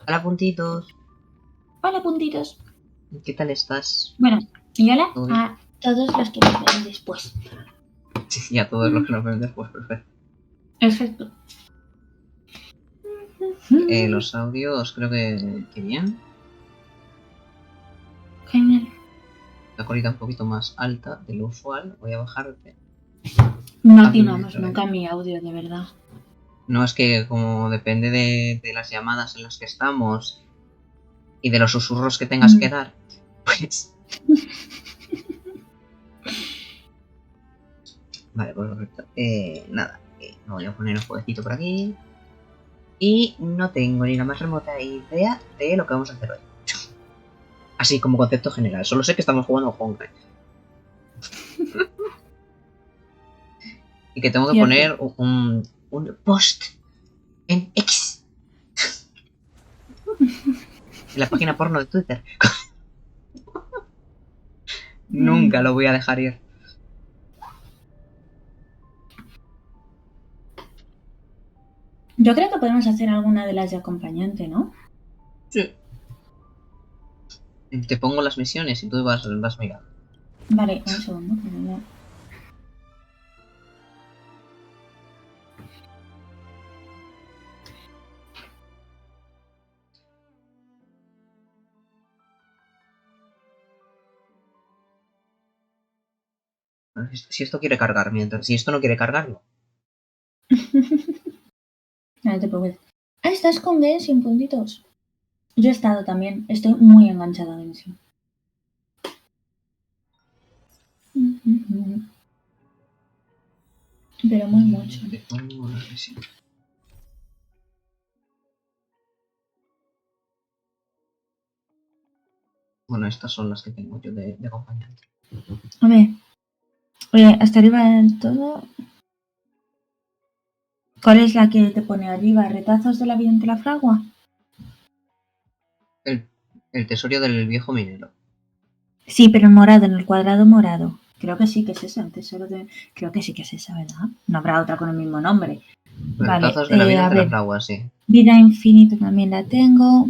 Hola, puntitos. Hola, puntitos. ¿Qué tal estás? Bueno, y hola ¿Todo bien? a todos los que nos ven después. Sí, y a todos los que nos ven después, perfecto. Perfecto. Los audios creo que bien. Genial. La colita un poquito más alta de lo usual. Voy a bajarte. No A atinamos ver. nunca a mi audio, de verdad. No, es que como depende de las llamadas en las que estamos y de los susurros que tengas que dar, pues... Vale, pues perfecto. Nada, me voy a poner un jueguecito por aquí. Y no tengo ni la más remota idea de lo que vamos a hacer hoy. Así como concepto general. Solo sé que estamos jugando Honkai. Y que tengo que Cierto. poner un post en X. En la página porno de Twitter. Nunca lo voy a dejar ir. Yo creo que podemos hacer alguna de las de acompañante, ¿no? Sí. Te pongo las misiones y tú vas mirando. Vale, un segundo. Que voy a- Si esto quiere cargar, mientras. Si esto no quiere cargarlo. No te preocupes. Ah, estás con D sin puntitos. Yo he estado también. Estoy muy enganchada de misión. Pero muy mucho. Te pongo las misiones. Bueno, estas son las que tengo yo de acompañante. A ver. Hasta arriba del todo. ¿Cuál es la que te pone arriba? ¿Retazos de la vida ante la fragua? El tesorio del viejo minero. Sí, pero en morado, en el cuadrado morado. Creo que sí que es esa, el tesoro de... Creo que sí que es esa, ¿verdad? No habrá otra con el mismo nombre. Vale, Retazos de la vida a entre las ver. aguas, sí. Vida infinita también la tengo.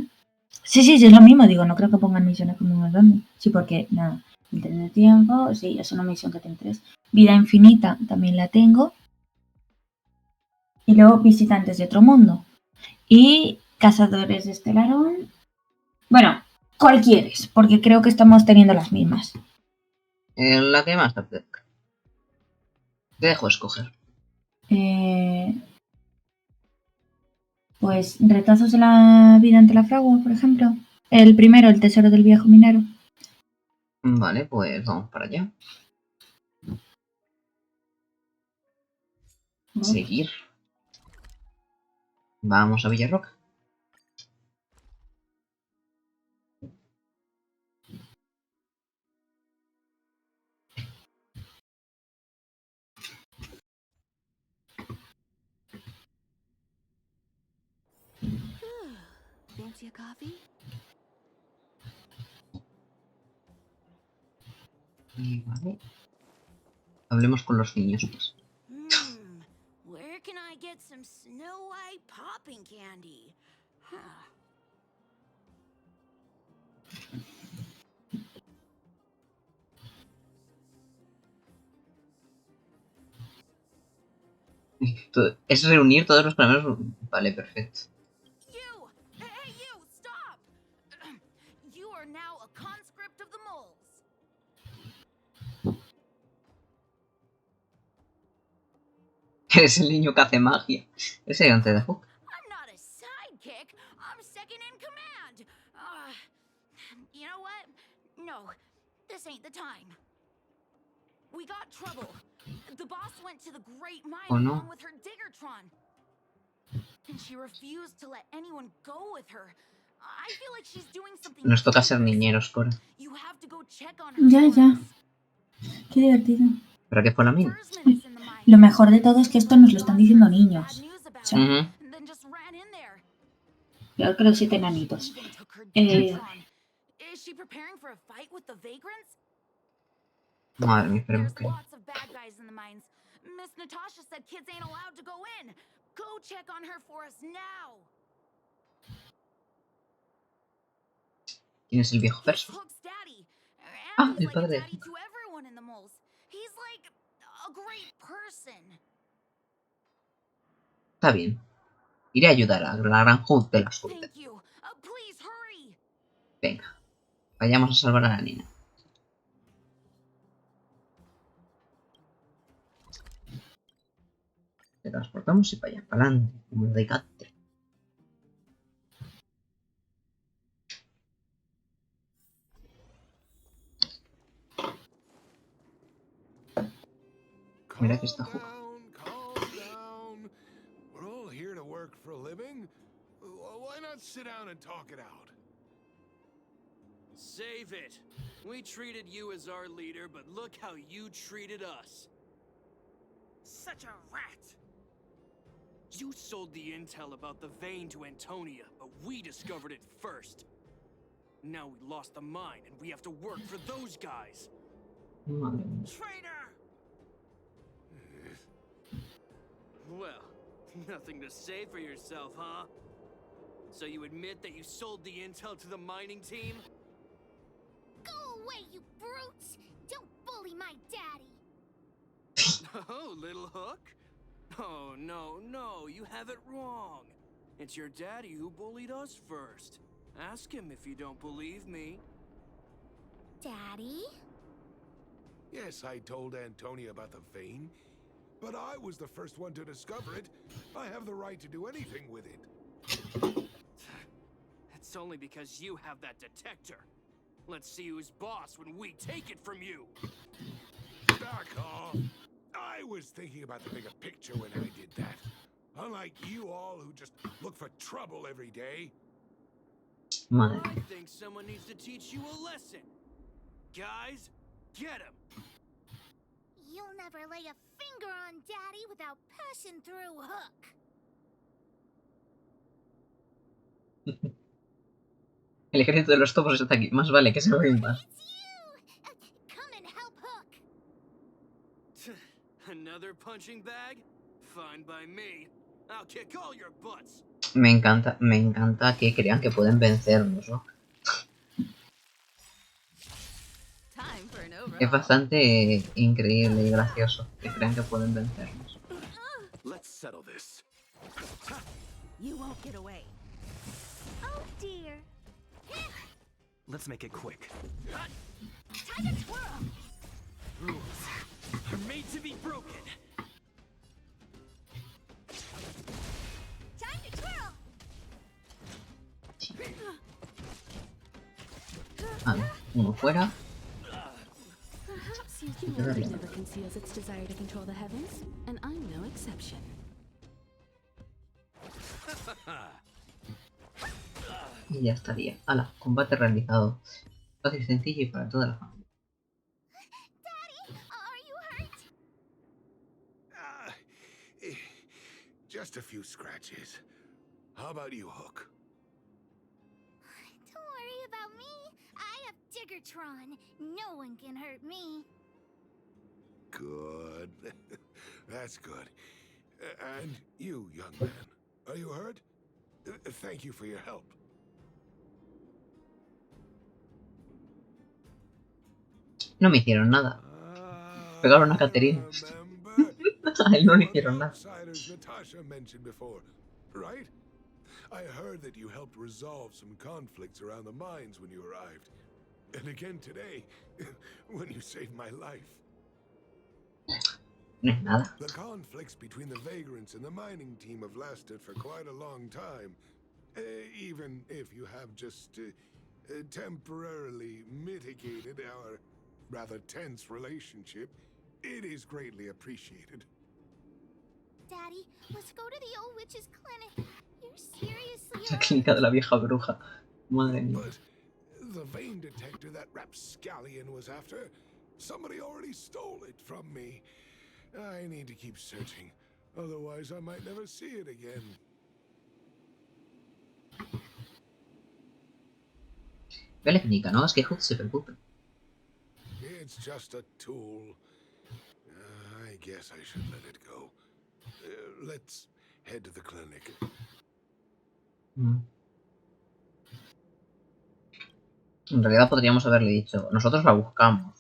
Sí, sí, sí, es lo mismo. Digo, no creo que pongan misiones con un grande. Sí, porque, nada, el tren de tiempo, sí, es una misión que te interesa. Vida infinita también la tengo. Y luego visitantes de otro mundo. Y cazadores de Estelarón. Bueno, ¿cuál quieres? Porque creo que estamos teniendo las mismas. La que más te apetezca. Te dejo escoger. Pues retazos de la vida ante la fragua, por ejemplo. El primero, el tesoro del viejo minero. Vale, pues vamos para allá. Seguir. Vamos a Villarroca. Fancy a coffee? Vale. Hablemos con los niños, pues. Where can I get some Snow White popping candy? Huh. Es reunir todos los planeros. Vale, perfecto. You! Hey, you! Stop! You are now a conscript of the moles. Eres el niño que hace magia. Ese ayudante de Hook. I'm not a sidekick. I'm second in command. You know what? No, this ain't the time. We got trouble. The boss went to the Great Mine Oh, no. along with her Diggertron. And she refused to let anyone go with her. I feel like she's doing something Nos toca ser dangerous. niñeros, Cora. You have to go check on her. Ya, for ya. us. Qué divertido. ¿Para qué fue la mina? Fursman is in the mine. Lo mejor de todo es que esto nos lo están diciendo niños. O sea, Then just ran in there. yo creo 7 enanitos. Even took her Diggertron. Is she preparing for a fight with the vagrants? Madre mía, esperemos There's que... lots of bad guys in the mines. Miss Natasha said kids ain't allowed to go in. Go check on her for us now. ¿Quién es el viejo perso? Hook's daddy. Ah, And he's el like a padre de daddy Hook. to everyone in the moles. He's like a great person. Está bien. Iré a ayudar a la gran Hook de las Hook. Thank you. Please hurry. Venga, vayamos a salvar a la niña. Te transportamos y para allá, para adelante, como de catre. Mira que está Hook. Calm down. We're all here to work for a living. Why not sit down and talk it out? Save it. We treated you as our leader, but look how you treated us. Such a rat! You sold the intel about the vein to Antonia, but we discovered it first. Now we lost the mine, and we have to work for those guys. Madre mía. Traitor! Well, nothing to say for yourself, huh? So you admit that you sold the intel to the mining team? Go away, you brutes! Don't bully my daddy. Oh, little Hook? Oh, no, you have it wrong. It's your daddy who bullied us first. Ask him if you don't believe me. Daddy? Yes, I told Antonia about the vein, but I was the first one to discover it. I have the right to do anything with it. It's only because you have that detector. Let's see who's boss when we take it from you. Back off. I was thinking about the bigger picture when I did that. Unlike you all who just look for trouble every day. Madre I mía. think someone needs to teach you a lesson. Guys, get him. You'll never lay a finger on Daddy without passing through Hook. El ejército de los topos está aquí. Más vale que se rinda. It's you! Come and help Hook. Another punching bag? Fine by me. I'll kick all your butts. Me encanta que crean que pueden vencernos, ¿no? Time for an Es overhaul. bastante increíble y gracioso que crean que pueden vencernos. Let's settle this. You won't get away. Oh dear. Let's make it quick. Time to twirl. Rules are made to be broken. Time to twirl. Vale, uno fuera. Perhaps your humanity never conceals its desire to control the heavens, and I'm no exception. Y ya estaría. Hala, combate realizado. Fácil, sencillo y para toda la familia. Daddy, are you hurt? Just a few scratches. How about you, Hook? Don't worry about me. I have Diggertron. No one can hurt me. Good. That's good. And you, young man, are you hurt? Thank you for your help. No me hicieron nada. Pegaron a Caterina. Remember? A él no le One of the hicieron nada. outsiders Natasha mentioned before, right? I heard that you helped resolve some conflicts around the mines when you arrived. And again today, when you saved my life. No es nada. The conflicts between the vagrants and the mining team have lasted for quite a long time. Even if you have just temporarily mitigated our rather tense relationship, it is greatly appreciated. Daddy, let's go to the old witch's clinic. You're seriously La hurt? clínica de la vieja bruja. Madre mía. But the vein detector that rapscallion was after, somebody already stole it from me. I need to keep searching, otherwise I might never see it again. Ve a la clínica, no hagas que Hook se preocupe. It's just a tool. I guess I should let it go. Let's head to the clinic. Mm. En realidad podríamos haberle dicho, nosotros la buscamos.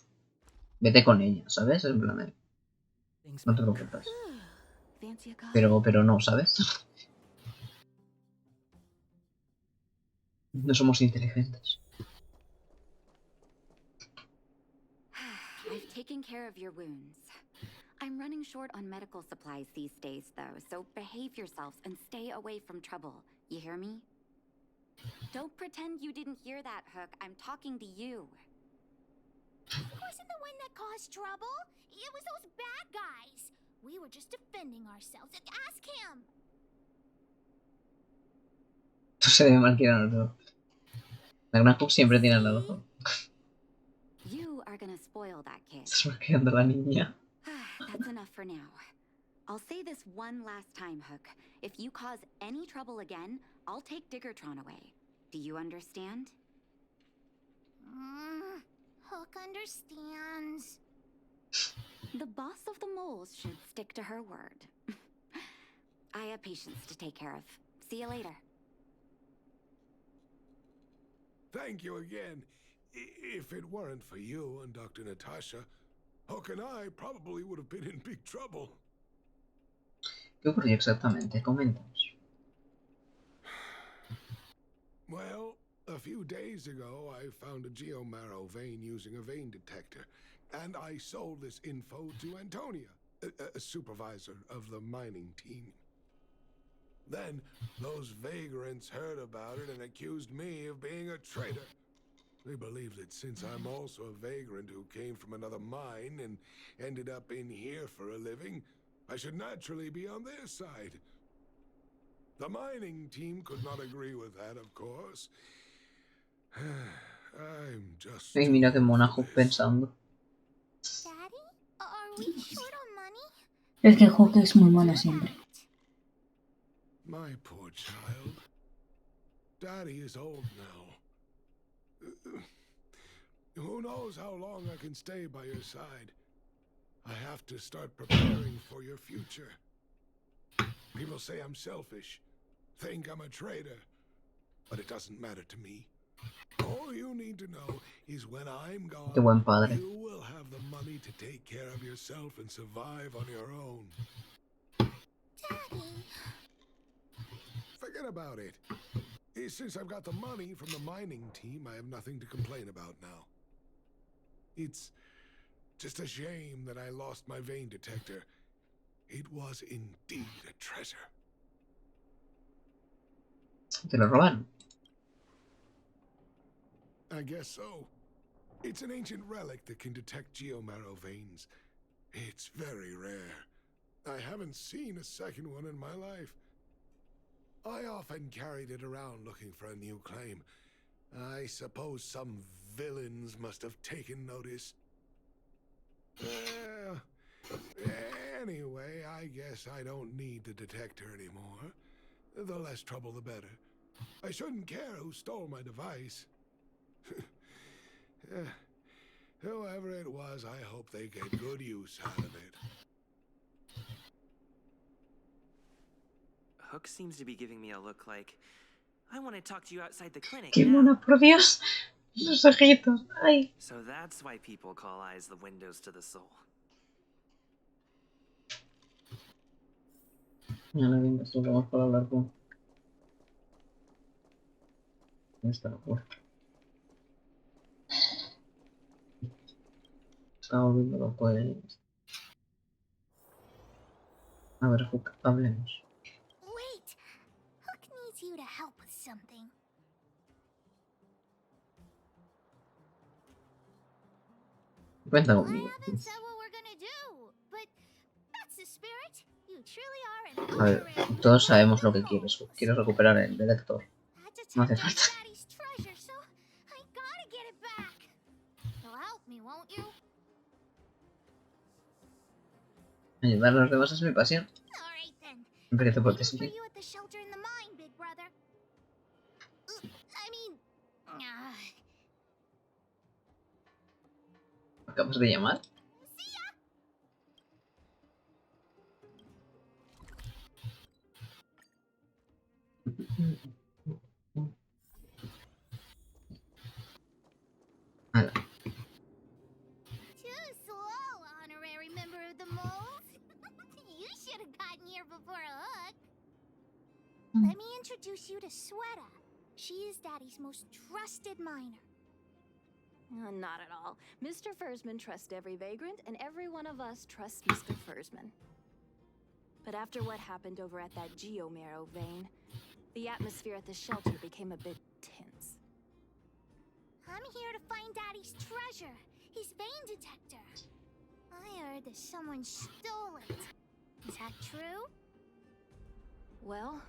Vete con ella, ¿sabes? En plan de, no te preocupes. Fancy a coffee? Pero no, ¿sabes? No somos inteligentes. I've taken care of your wounds. I'm running short on medical supplies these days, though, so behave yourselves and stay away from trouble. You hear me? Don't pretend you didn't hear that, Hook. I'm talking to you. He wasn't the one that caused trouble. It was those bad guys. We were just defending ourselves. Ask him. Tú se ve mal tirar los ojos. La gran Hook siempre tiene los ojos. You are gonna spoil that kid. Estás marqueando a la niña. That's enough for now. I'll say this one last time, Hook. If you cause any trouble again, I'll take Diggertron away. Do you understand? Hook understands. The boss of the moles should stick to her word. I have patients to take care of. See you later. Thank you again. If it weren't for you and Dr. Natasha, Hook and I probably would have been in big trouble. ¿Qué ocurrió exactamente? Coméntanos. Well, a few days ago, I found a geomarrow vein using a vein detector, and I sold this info to Antonia, a supervisor of the mining team. Then, those vagrants heard about it and accused me of being a traitor. They believe that since I'm also a vagrant who came from another mine and ended up in here for a living, I should naturally be on their side. The mining team could not agree with that, of course. I'm just Ay, mira qué mona Hook pensando. Daddy, are we short on money? Es que Hook es muy mona siempre. My poor child. Daddy is old now. Who knows how long I can stay by your side? I have to start preparing for your future. People say I'm selfish, think I'm a traitor, but it doesn't matter to me. All you need to know is when I'm gone, Qué buen padre. you will have the money to take care of yourself and survive on your own. Daddy. Forget about it. Since I've got the money from the mining team, I have nothing to complain about now. It's just a shame that I lost my vein detector. It was indeed a treasure. ¿Te lo roban? I guess so. It's an ancient relic that can detect geomarrow veins. It's very rare. I haven't seen a second one in my life. I often carried it around looking for a new claim. I suppose some villains must have taken notice. Anyway, I guess I don't need the detector anymore. The less trouble, the better. I shouldn't care who stole my device. Whoever it was, I hope they get good use out of it. Hook seems to be giving me a look like, I want to talk to you outside the clinic ¡Qué now. mona, por Dios! Los ojitos. ¡Ay! So that's why people call eyes the windows to the soul. Ya la vimos, vamos para hablar con... Esta la puerta. Estamos viendo lo Pueden. A ver, Hook, hablemos. Wait. Hook needs you to help with something. Cuenta I conmigo. haven't said what we're gonna do, but that's the spirit. You truly are an A ver, honorary todos sabemos lo que quieres, Hook. Quieres recuperar el detector. That No hace detector is falta. Daddy's treasure, so I gotta get it back. You'll help me, won't you? Ayudar a los demás es mi pasión. All right then. Empiezo por ti, Waiting for sí. you at the shelter in the mine, big brother. I mean, Acabas de llamar. see ya. the moles? You should have gotten here before a hook. Let me introduce you to Sweta. She is Daddy's most trusted miner. Not at all. Mr. Fursman trusts every vagrant, and every one of us trusts Mr. Fursman. But after what happened over at that geomarrow vein, the atmosphere at the shelter became a bit tense. I'm here to find Daddy's treasure, his vein detector. I heard that someone stole it. Is that true? Well,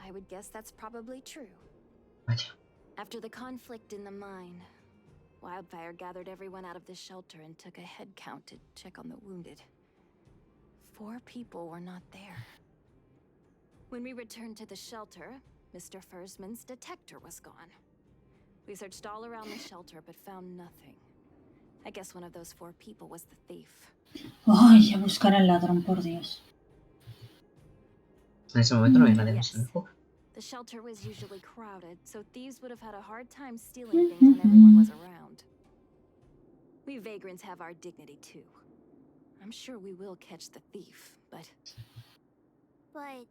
I would guess that's probably true. Vaya. After the conflict in the mine, Wildfire gathered everyone out of the shelter and took a head count to check on the wounded. 4 people were not there. When we returned to the shelter, Mr. Fursman's detector was gone. We searched all around the shelter but found nothing. I guess one of those 4 people was the thief. Ay, a buscar al ladrón, por Dios. En ese momento no había nadie más en el juego. The shelter was usually crowded, so thieves would have had a hard time stealing things when everyone was around. We vagrants have our dignity too. I'm sure we will catch the thief, but... But...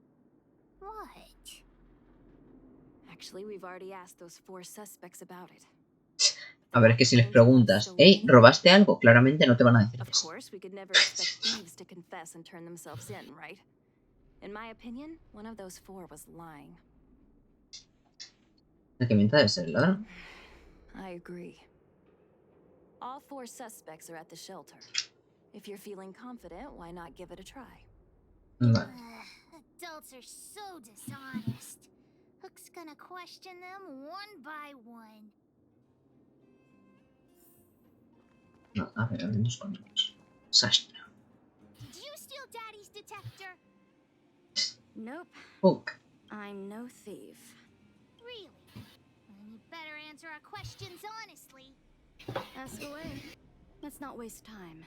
what? Actually, we've already asked those 4 suspects about it. A ver, es que si les preguntas, hey, ¿robaste algo? Claramente no te van a decir Of que sí. course, we could never expect thieves to confess and turn themselves in, right? In my opinion, one of those 4 was lying. El que mienta debe ser el ladrón. I agree. All 4 suspects are at the shelter. If you're feeling confident, why not give it a try? Vale. Adults are so dishonest. Hook's gonna question them one by one. No, a ver, hablemos con ellos. Sasha. Did you steal Daddy's detector? Nope. Hook. I'm no thief. Really? Then you better answer our questions honestly. Ask away. Let's not waste time.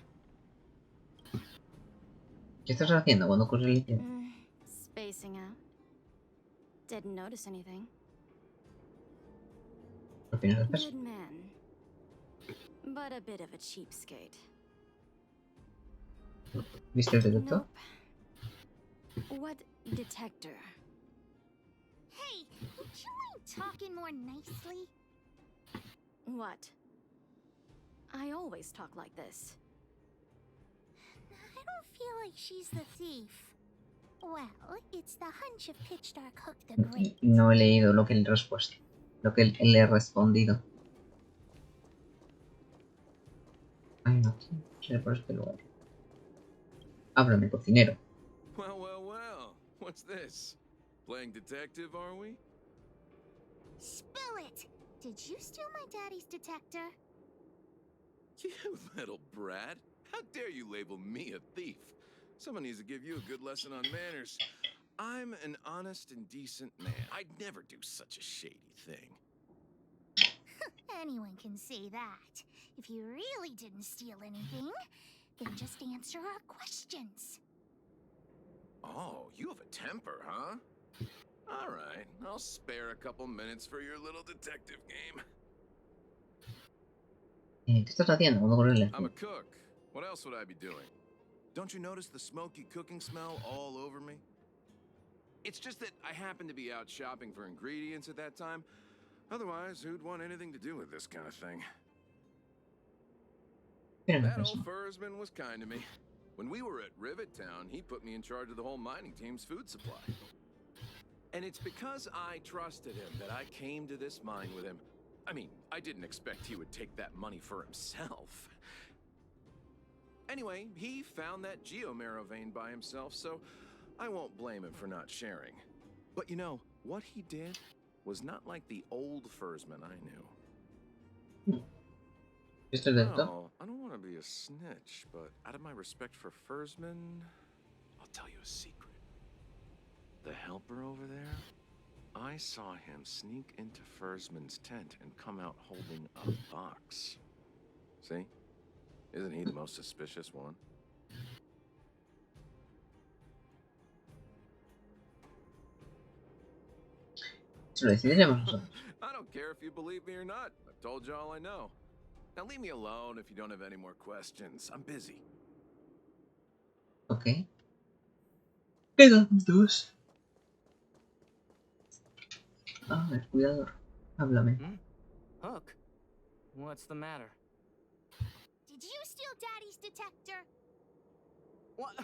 ¿Qué estás haciendo cuando ocurre el incidente? Spacing out. Didn't notice anything. ¿Qué opinas del peso? Good man. But a bit of a cheapskate. ¿Viste el directo? Nope. What detector? Hey, would you mind talking more nicely? What? I always talk like this. I don't feel like she's the thief. Well, it's the hunch of Pitch Dark Hook the Great. No he leído lo que le he respuesto. Lo que él le he respondido. Ay, no, ¿qué por este lugar? Háblame, cocinero. Well, well, well. What's this? Playing detective, are we? Spill it! Did you steal my daddy's detector? You little brat. How dare you label me a thief? Someone needs to give you a good lesson on manners. I'm an honest and decent man. I'd never do such a shady thing. Anyone can say that. If you really didn't steal anything, then just answer our questions. Oh, you have a temper, huh? All right, I'll spare a couple minutes for your little detective game. ¿Qué estás haciendo cuando ocurre el I'm a incidente? cook. What else would I be doing? Don't you notice the smoky cooking smell all over me? It's just that I happened to be out shopping for ingredients at that time. Otherwise, who'd want anything to do with this kind of thing? That old Fursman was kind to me. When we were at Rivet Town, he put me in charge of the whole mining team's food supply. And it's because I trusted him that I came to this mine with him. I mean, I didn't expect he would take that money for himself. Anyway, he found that geomarrow vein by himself, so I won't blame him for not sharing. But you know, what he did was not like the old Fursman I knew. ¿Viste el directo? Well, I don't want to be a snitch, but out of my respect for Fursman, I'll tell you a secret. The helper over there, I saw him sneak into Fursman's tent and come out holding a box. See? Isn't he the most suspicious one? Se lo decidiremos nosotros. I don't care if you believe me or not. I've told you all I know. Now leave me alone if you don't have any more questions. I'm busy. Ok. Quedan dos. A ver, cuidador. Háblame. Hook? What's the matter? Did you steal Daddy's detector? What?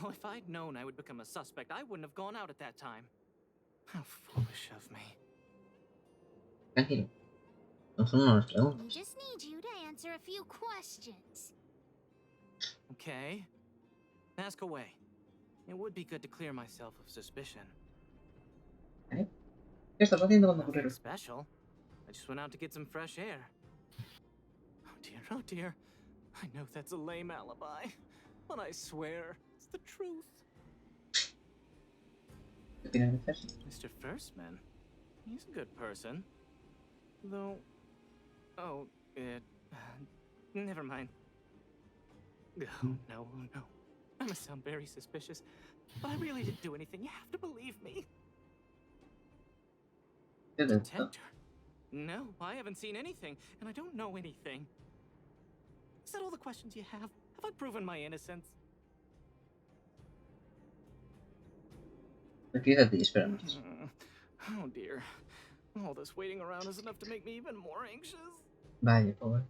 Oh, if I'd known I would become a suspect, I wouldn't have gone out at that time. How foolish of me. Tranquilo. Nosotros no nos We preguntas. just need you to answer a few questions. Okay. Ask away. It would be good to clear myself of suspicion. ¿Qué estás haciendo cuando Nothing ocurre? special. I just went out to get some fresh air. Oh dear, oh dear. I know that's a lame alibi, but I swear it's the truth. ¿Qué tienes que hacer? Mr. Firstman, he's a good person. Though... Oh, never mind. Oh, no, oh, no. I must sound very suspicious, but I really didn't do anything. You have to believe me. Detector? No, I haven't seen anything, and I don't know anything. Is that all the questions you have? Have I proven my innocence? Empieza a ti, esperamos. Oh dear. All this waiting around is enough to make me even more anxious. Vaya, pobre.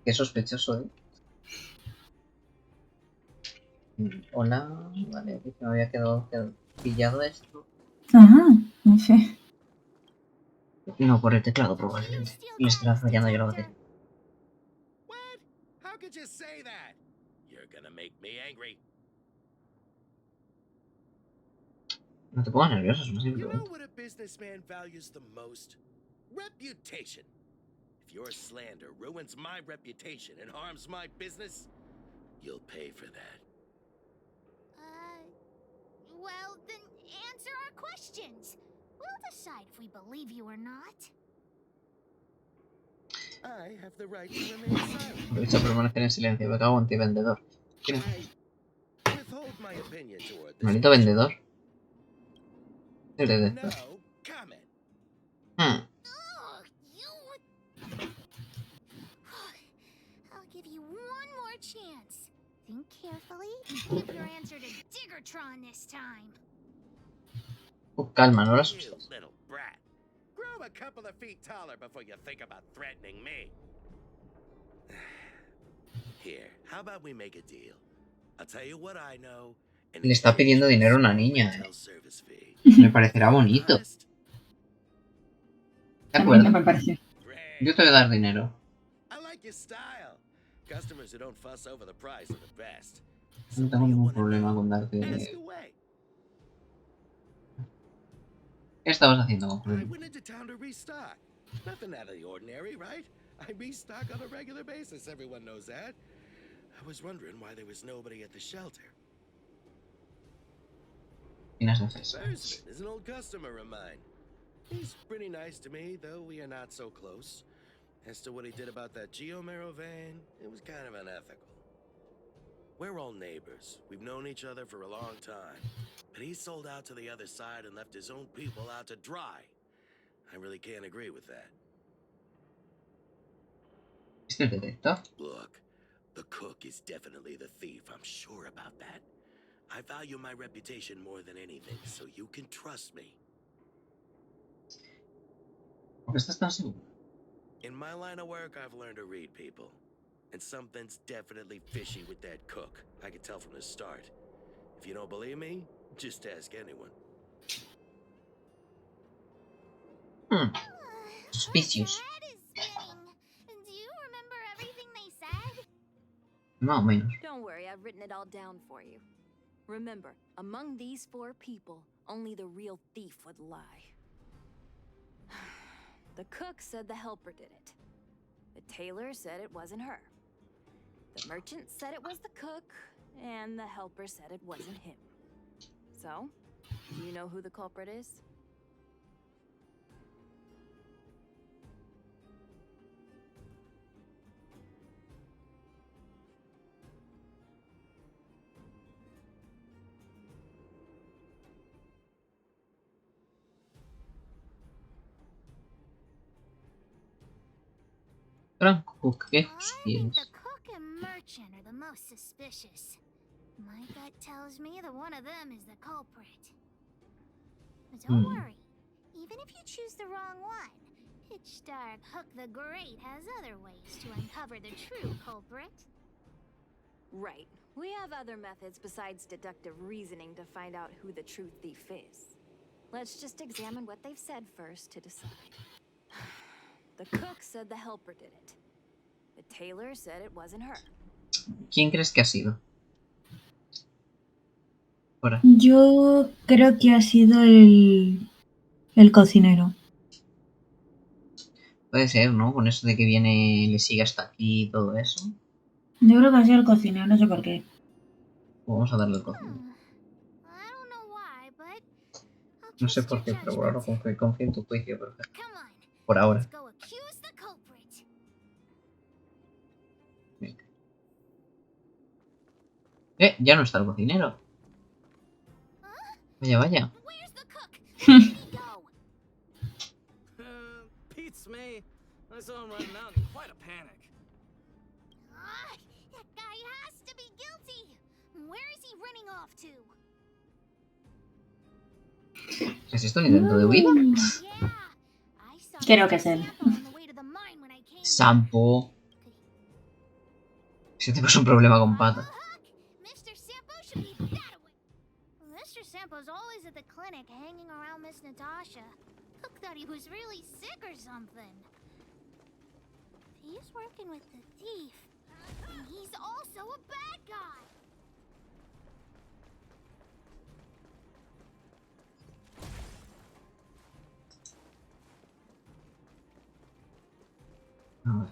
Qué sospechoso, ¿eh? Hola, vale, que me había quedado pillado esto. Ajá, no sé. No, por el teclado probablemente. Le estará fallando yo la batería. What? How could you say that? You're gonna make me angry. No te pongas nervioso, es una simple You know pregunta. what a businessman values the most? Reputation. If your slander ruins my reputation and harms my business, you'll pay for that. Well, then answer our questions. We'll decide if we believe you or not. I have the right to remain silent. Aprovecha a permanecer en silencio, me cago en ti, vendedor. I withhold my opinion toward this. Maldito vendedor. El detector. No comment. I'll give you one more chance. Think carefully and give your answer to Diggertron this time. Calma, no lo You asustes. little brat. Grow a couple of feet taller before you think about threatening me. Here, how about we make a deal? I'll tell you what I know. Le está pidiendo dinero a una niña, Me parecerá bonito. De acuerdo. Me parece. Yo te voy a dar dinero. I like your style. Customers who don't fuss over the price are the best. No tengo ningún problema con darte Ask dinero. away. ¿Qué estabas haciendo con I Pueden? went into town to restock. Nothing out of the ordinary, right? I restock on a regular basis. Everyone knows that. I was wondering why there was nobody at the shelter. Tienes defensa. Thursman is an old customer of mine. He's pretty nice to me, though we are not so close. As to what he did about that Geomero vein, it was kind of unethical. We're all neighbors. We've known each other for a long time. But he sold out to the other side and left his own people out to dry. I really can't agree with that. ¿Viste el detector? Look, the cook is definitely the thief. I'm sure about that. I value my reputation more than anything, so you can trust me. ¿Por qué estás tan seguro? In my line of work, I've learned to read people. And something's definitely fishy with that cook. I could tell from the start. If you don't believe me, just ask anyone. Suspicious. Her head is spinning. Do you remember everything they said? Más o menos. Don't worry, I've written it all down for you. Remember, among these 4 people, only the real thief would lie. The cook said the helper did it. The tailor said it wasn't her. The merchant said it was the cook, and the helper said it wasn't him. So, do you know who the culprit is? Franco, ¿qué I think quieres? the cook and merchant merchant are the most suspicious. My gut tells me that one of them is the culprit. But don't worry. Even if you choose the wrong one, Pitchdark Hook the Great has other ways to uncover the true culprit. Right. We have other methods besides deductive reasoning to find out who the true thief is. Let's just examine what they've said first to decide. The cook said the helper did it. The tailor said it wasn't her. ¿Quién crees que ha sido? Ahora. Yo creo que ha sido el cocinero. Puede ser, ¿no? Con eso de que viene, le sigue hasta aquí y todo eso. Yo creo que ha sido el cocinero, no sé por qué. Vamos a darle el cocinero. I don't know why, but I'll No sé trust por your qué, pero por ahora judgment. confío en tu juicio, pero Come on. por ahora. Let's go accuse the culprit. Ya no está el cocinero. Vaya, vaya. Where's the cook? Where did he go? Pete's me. I saw him running out in quite a panic. That guy has to be guilty. Where is he running off to? ¿Es esto un intento de huida? Yeah, I saw Creo que es él. Sampo on the way to the mine when I came. Sampo. Ese tipo es un problema con patas. Mr. Sampo should be that away. Mr. Sampo's always at the clinic hanging around Miss Natasha. Cook thought he was really sick or something. He's working with the thief. And he's also a bad guy. A ver.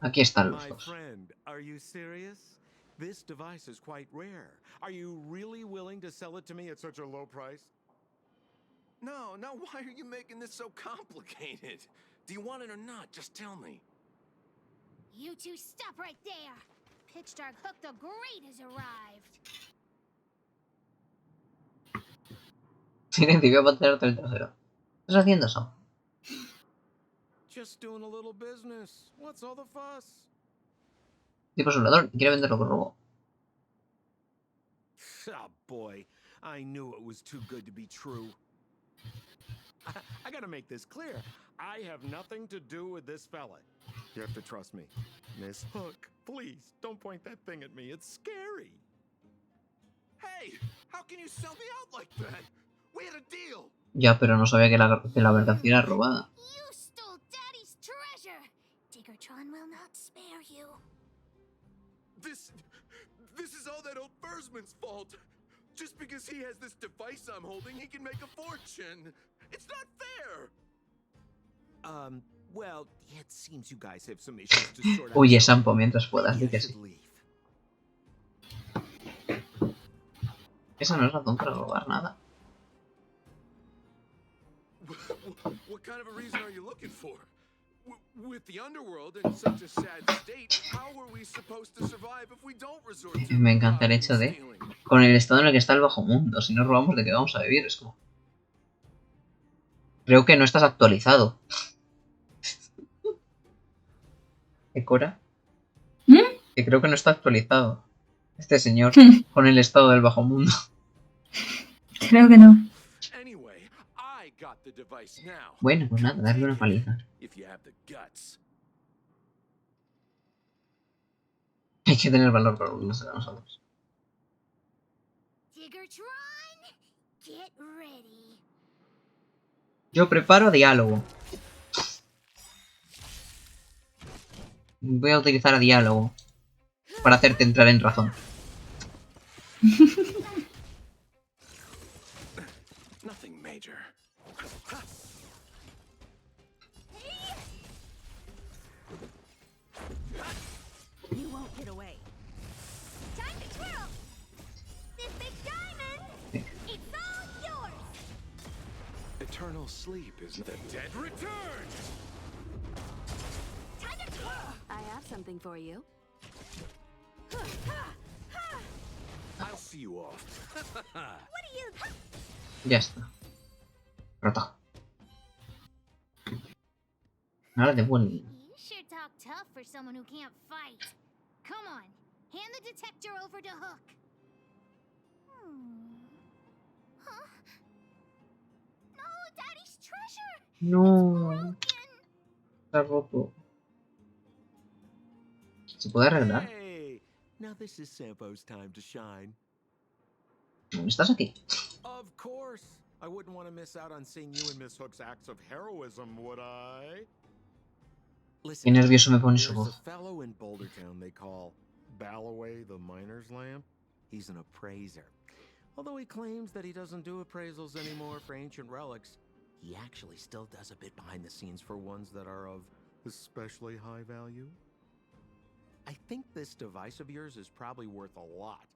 Aquí están los My dos. friend, are you serious? This device is quite rare. Are you really willing to sell it to me at such a low price? No, why are you making this so complicated? Do you want it or not? Just tell me. You two stop right there. Pitchdark Hook the Great has arrived. Se identificó para tenerte el trasero. ¿Qué estás haciendo eso? Just doing a little business. What's all the fuss? Tipo es un ladrón y quiere vender lo que robó. Oh boy, I knew it was too good to be true. I gotta make this clear. I have nothing to do with this fella. You have to trust me. Miss Hook, please, don't point that thing at me. It's scary. Hey, how can you sell me out like that? We had a deal. Ya, pero no sabía que la mercancía era robada. You stole Daddy's treasure. Diggertron will not spare you. This is all that old Fursman's fault. Just because he has this device I'm holding, he can make a fortune. It's not fair. Well, it seems you guys have some issues to sort out. Huye, Sampo, mientras puedas, di que sí. Esa no es razón para robar nada. What kind of a reason are you looking for? With the underworld in such a sad state, how are we supposed to survive if we don't resort to Me encanta el hecho de, con el estado en el que está el bajo mundo, si no robamos, ¿de qué vamos a vivir? Es como... Creo que no estás actualizado. ¿Qué Cora? Que creo que no está actualizado. Este señor, con el estado del bajo mundo. Creo que no. Bueno, pues nada, darle una paliza. Hay que tener valor para unirse a nosotros. Yo preparo diálogo. Voy a utilizar a diálogo para hacerte entrar en razón. Nothing major. You won't get away. Time to twirl. This big diamond. It's all yours. Eternal sleep is the dead return. Time to twirl. I have something for you. I'll see you off. What are you? Ya está. Roto. Ahora devuelve. You sure talk tough for someone who can't fight. Come on, hand the detector over to Hook. Huh? No, Daddy's treasure! No. Está roto. ¿Se puede arreglar? Hey, now this is Sampo's time to shine. ¿Estás aquí? Of course. I wouldn't want to miss out on seeing you and Miss Hook's acts of heroism, would I? Qué Listen, nervioso me pone su there's a voz. fellow in Bouldertown they call Balloway the Miner's Lamp. He's an appraiser. Although he claims that he doesn't do appraisals anymore for ancient relics, he actually still does a bit behind the scenes for ones that are of especially high value. I think this device of yours is probably worth a lot.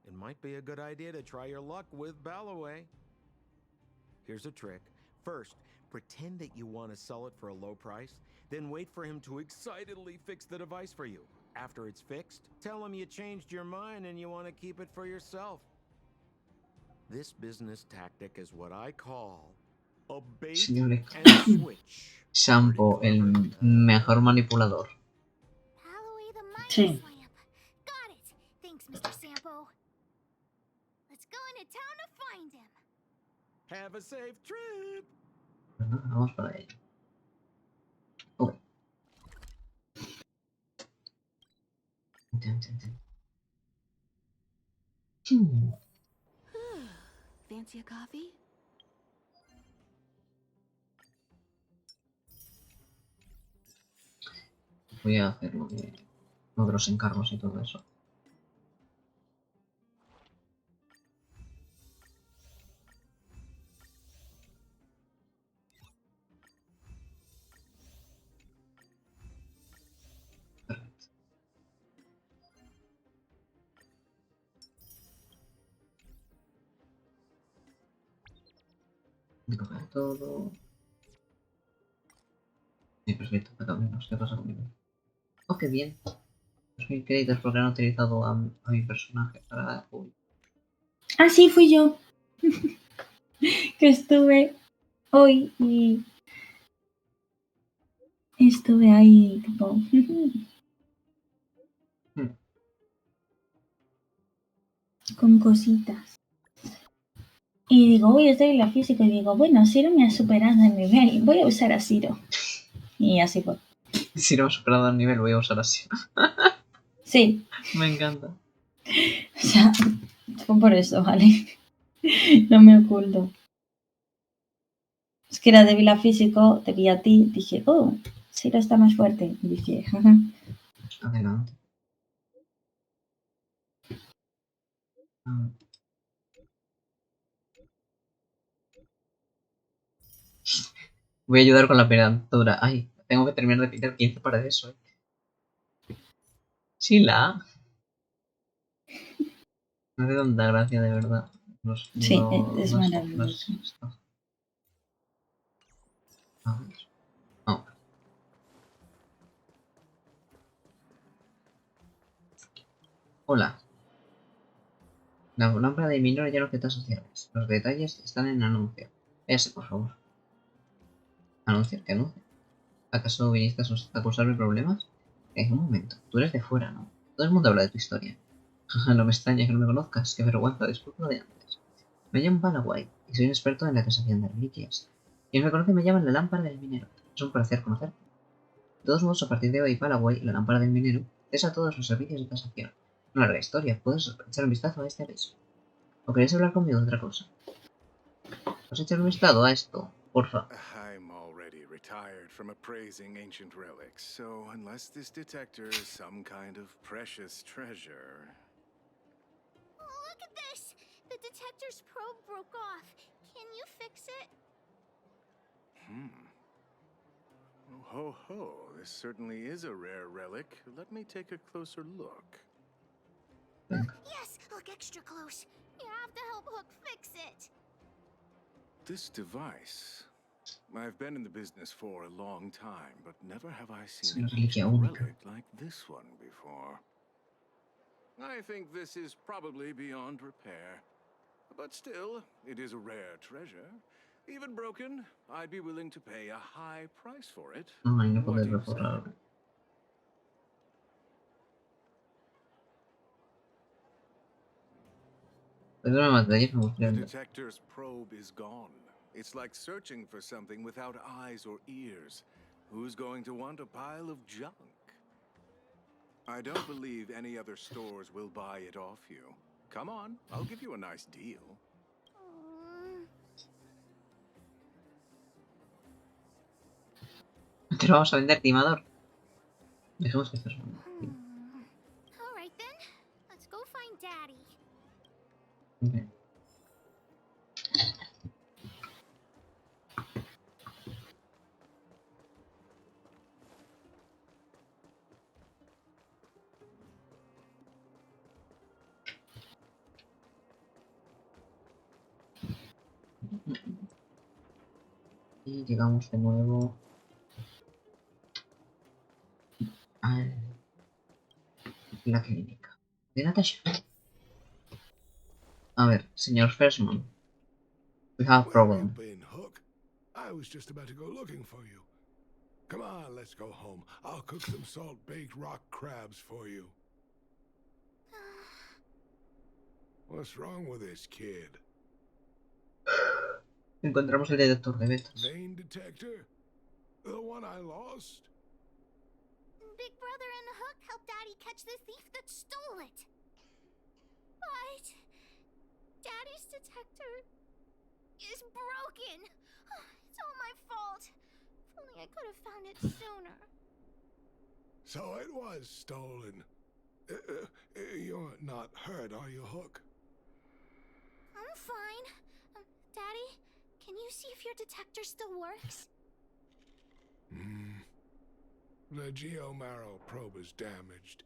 It might be a good idea to try your luck with Balloway. Here's a trick. First, pretend that you want to sell it for a low price, then wait for him to excitedly fix the device for you. After it's fixed, tell him you changed your mind and you want to keep it for yourself. This business tactic is what I call a bait Señor and switch. Sampo, el mejor manipulador. Balloway the Miner's Sí. Lamp. Got it. Thanks, Mr. Sampo. Let's go into town to find him. Have a safe trip. Vamos para ello. Ok. Fancy a coffee? Voy a hacer lo de los encargos y todo eso. Voy a coger todo. Sí, perfecto, menos. ¿Qué pasa conmigo? Oh, qué bien. 2000 créditos porque han utilizado a mi personaje para... Uy. Ah, sí, fui yo. Que estuve hoy y estuve ahí, tipo. Con cositas. Y digo, uy, estoy en la física. Y digo, bueno, Ciro me ha superado el nivel. Voy a usar a Ciro. Y así fue. Si no me he superado el nivel, voy a usar así. Sí. Me encanta. O sea, fue por eso, ¿vale? No me oculto. Es que era débil a físico, te vi a ti, dije, oh, Ciro está más fuerte. Y dije, jaja. Adelante. Voy a ayudar con la pintura. Ay, tengo que terminar de pintar 15 paredes hoy. Sí, me hace tanta gracia, de verdad. Sí, es maravilloso. A ver. No. Hola. La lámpara de minero ya no objetos sociales. Los detalles están en anuncio. Ese, por favor. ¿Anuncio? ¿Qué anuncio? ¿Acaso viniste a acusarme problemas? Un momento. Tú eres de fuera, ¿no? Todo el mundo habla de tu historia. No me extraña que no me conozcas. Qué vergüenza, disculpa de antes. Me llamo Paraguay y soy un experto en la tasación de reliquias. Quien me conoce me llaman la lámpara del minero. Es un placer conocerte. De todos modos, a partir de hoy, Paraguay, la lámpara del minero, cesa todos los servicios de tasación. Una larga historia. ¿Puedes echar un vistazo a este aviso? ¿O queréis hablar conmigo de otra cosa? ¿Vas a echar un vistazo a esto? Porfa. I'm already retired from appraising ancient relics, so unless this detector is some kind of precious treasure... Oh, look at this! The detector's probe broke off. Can you fix it? Oh, ho, ho. This certainly is a rare relic. Let me take a closer look. Yes, look extra close. You have to help Hook fix it. This device... I've been in the business for a long time, but never have I seen an ancient relic like this one before. I think this is probably beyond repair. But still, it is a rare treasure. Even broken, I'd be willing to pay a high price for it. No, no What do poder you say? borrarlo. Perdóname más detalles, me The gustaría ver. detector's probe is gone. It's like searching for something without eyes or ears. Who's going to want a pile of junk? I don't believe any other stores will buy it off you. Come on, I'll give you a nice deal. Te lo vamos a vender, timador. Dejemos que esto es All right then. Let's go find Daddy. un... Y llegamos de nuevo a la clínica de Natasha. A ver, señor Fersman. We have a Where problem. you been, Hook? I was just about to go looking for you. Come on, let's go home. I'll cook some salt-baked rock crabs for you. What's wrong with this kid? Encontramos el detector de betas. Vein detector? The one I lost? Big Brother and Hook helped Daddy catch the thief that stole it. But Daddy's detector is broken. It's all my fault. If only I could have found it sooner. So it was stolen. You're not hurt, are you, Hook? I'm fine. Daddy, can you see if your detector still works? The geomarrow probe is damaged.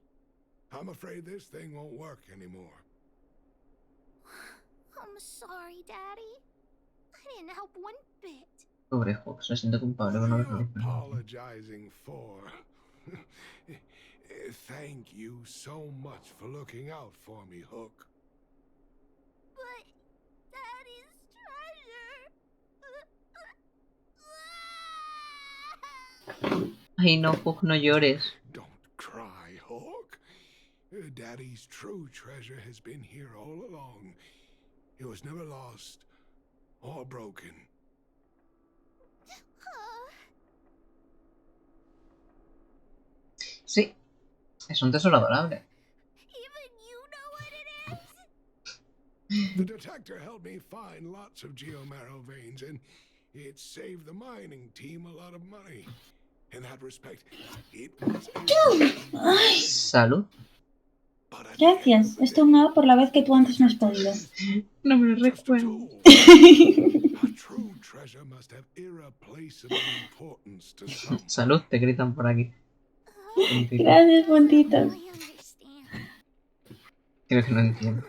I'm afraid this thing won't work anymore. I'm sorry, Daddy. I didn't help one bit. Pobre Hawk, se siente culpable con What are haberlo you disparado. apologizing for? Thank you so much for looking out for me, Hook. But Daddy's treasure. Ay no, Hawk, no llores. Don't cry, Hook. Daddy's true treasure has been here all along. It was never lost or broken. Sí, es un tesoro adorable. Even you know what it is? The detector helped me find lots of geomarrow veins, and it saved the mining team a lot of money. In that respect, it was Ay, Salud. gracias. Esto aunado por la vez que tú antes no has podido. No me lo recuerdo. A true treasure must have irreplaceable importance to some. Salud, te gritan por aquí. Gracias, puntitos. I understand. Creo que no entiendo.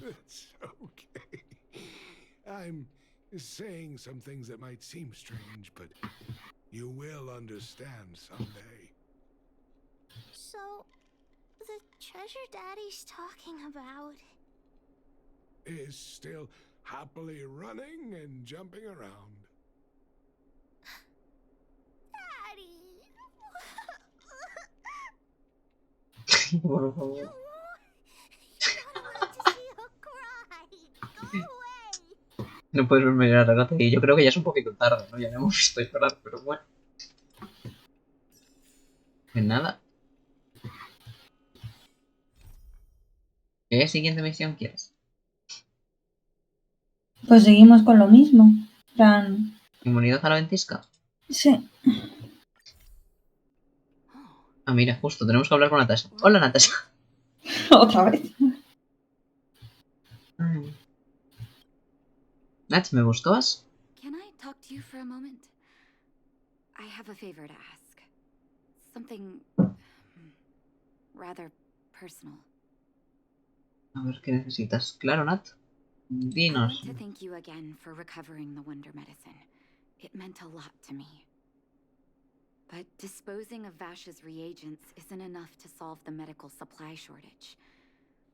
It's okay. I'm saying some things that might seem strange, but you will understand someday. So, the treasure Daddy's talking about. Is still happily running and jumping around. Daddy! Por favor. You're not allowed to see her cry. Go away. No puedes verme llorar, Agatha, y yo creo que ya es un poquito tarde, ¿no? Ya me hemos visto llorar, pero bueno. Pues nada. ¿Qué siguiente misión quieres? Pues seguimos con lo mismo. Plan, ¿Inmunidad a la ventisca? sí. Ah, mira, justo, tenemos que hablar con Natasha. Hola, Natasha. Otra vez. Nat, ¿me buscabas? Can I talk to you for a moment? I have a favor to ask. Something rather personal. A ver, ¿qué necesitas? Claro, Nat. I Dinos. want to thank you again for recovering the Wonder Medicine. It meant a lot to me. But disposing of Vash's reagents isn't enough to solve the medical supply shortage.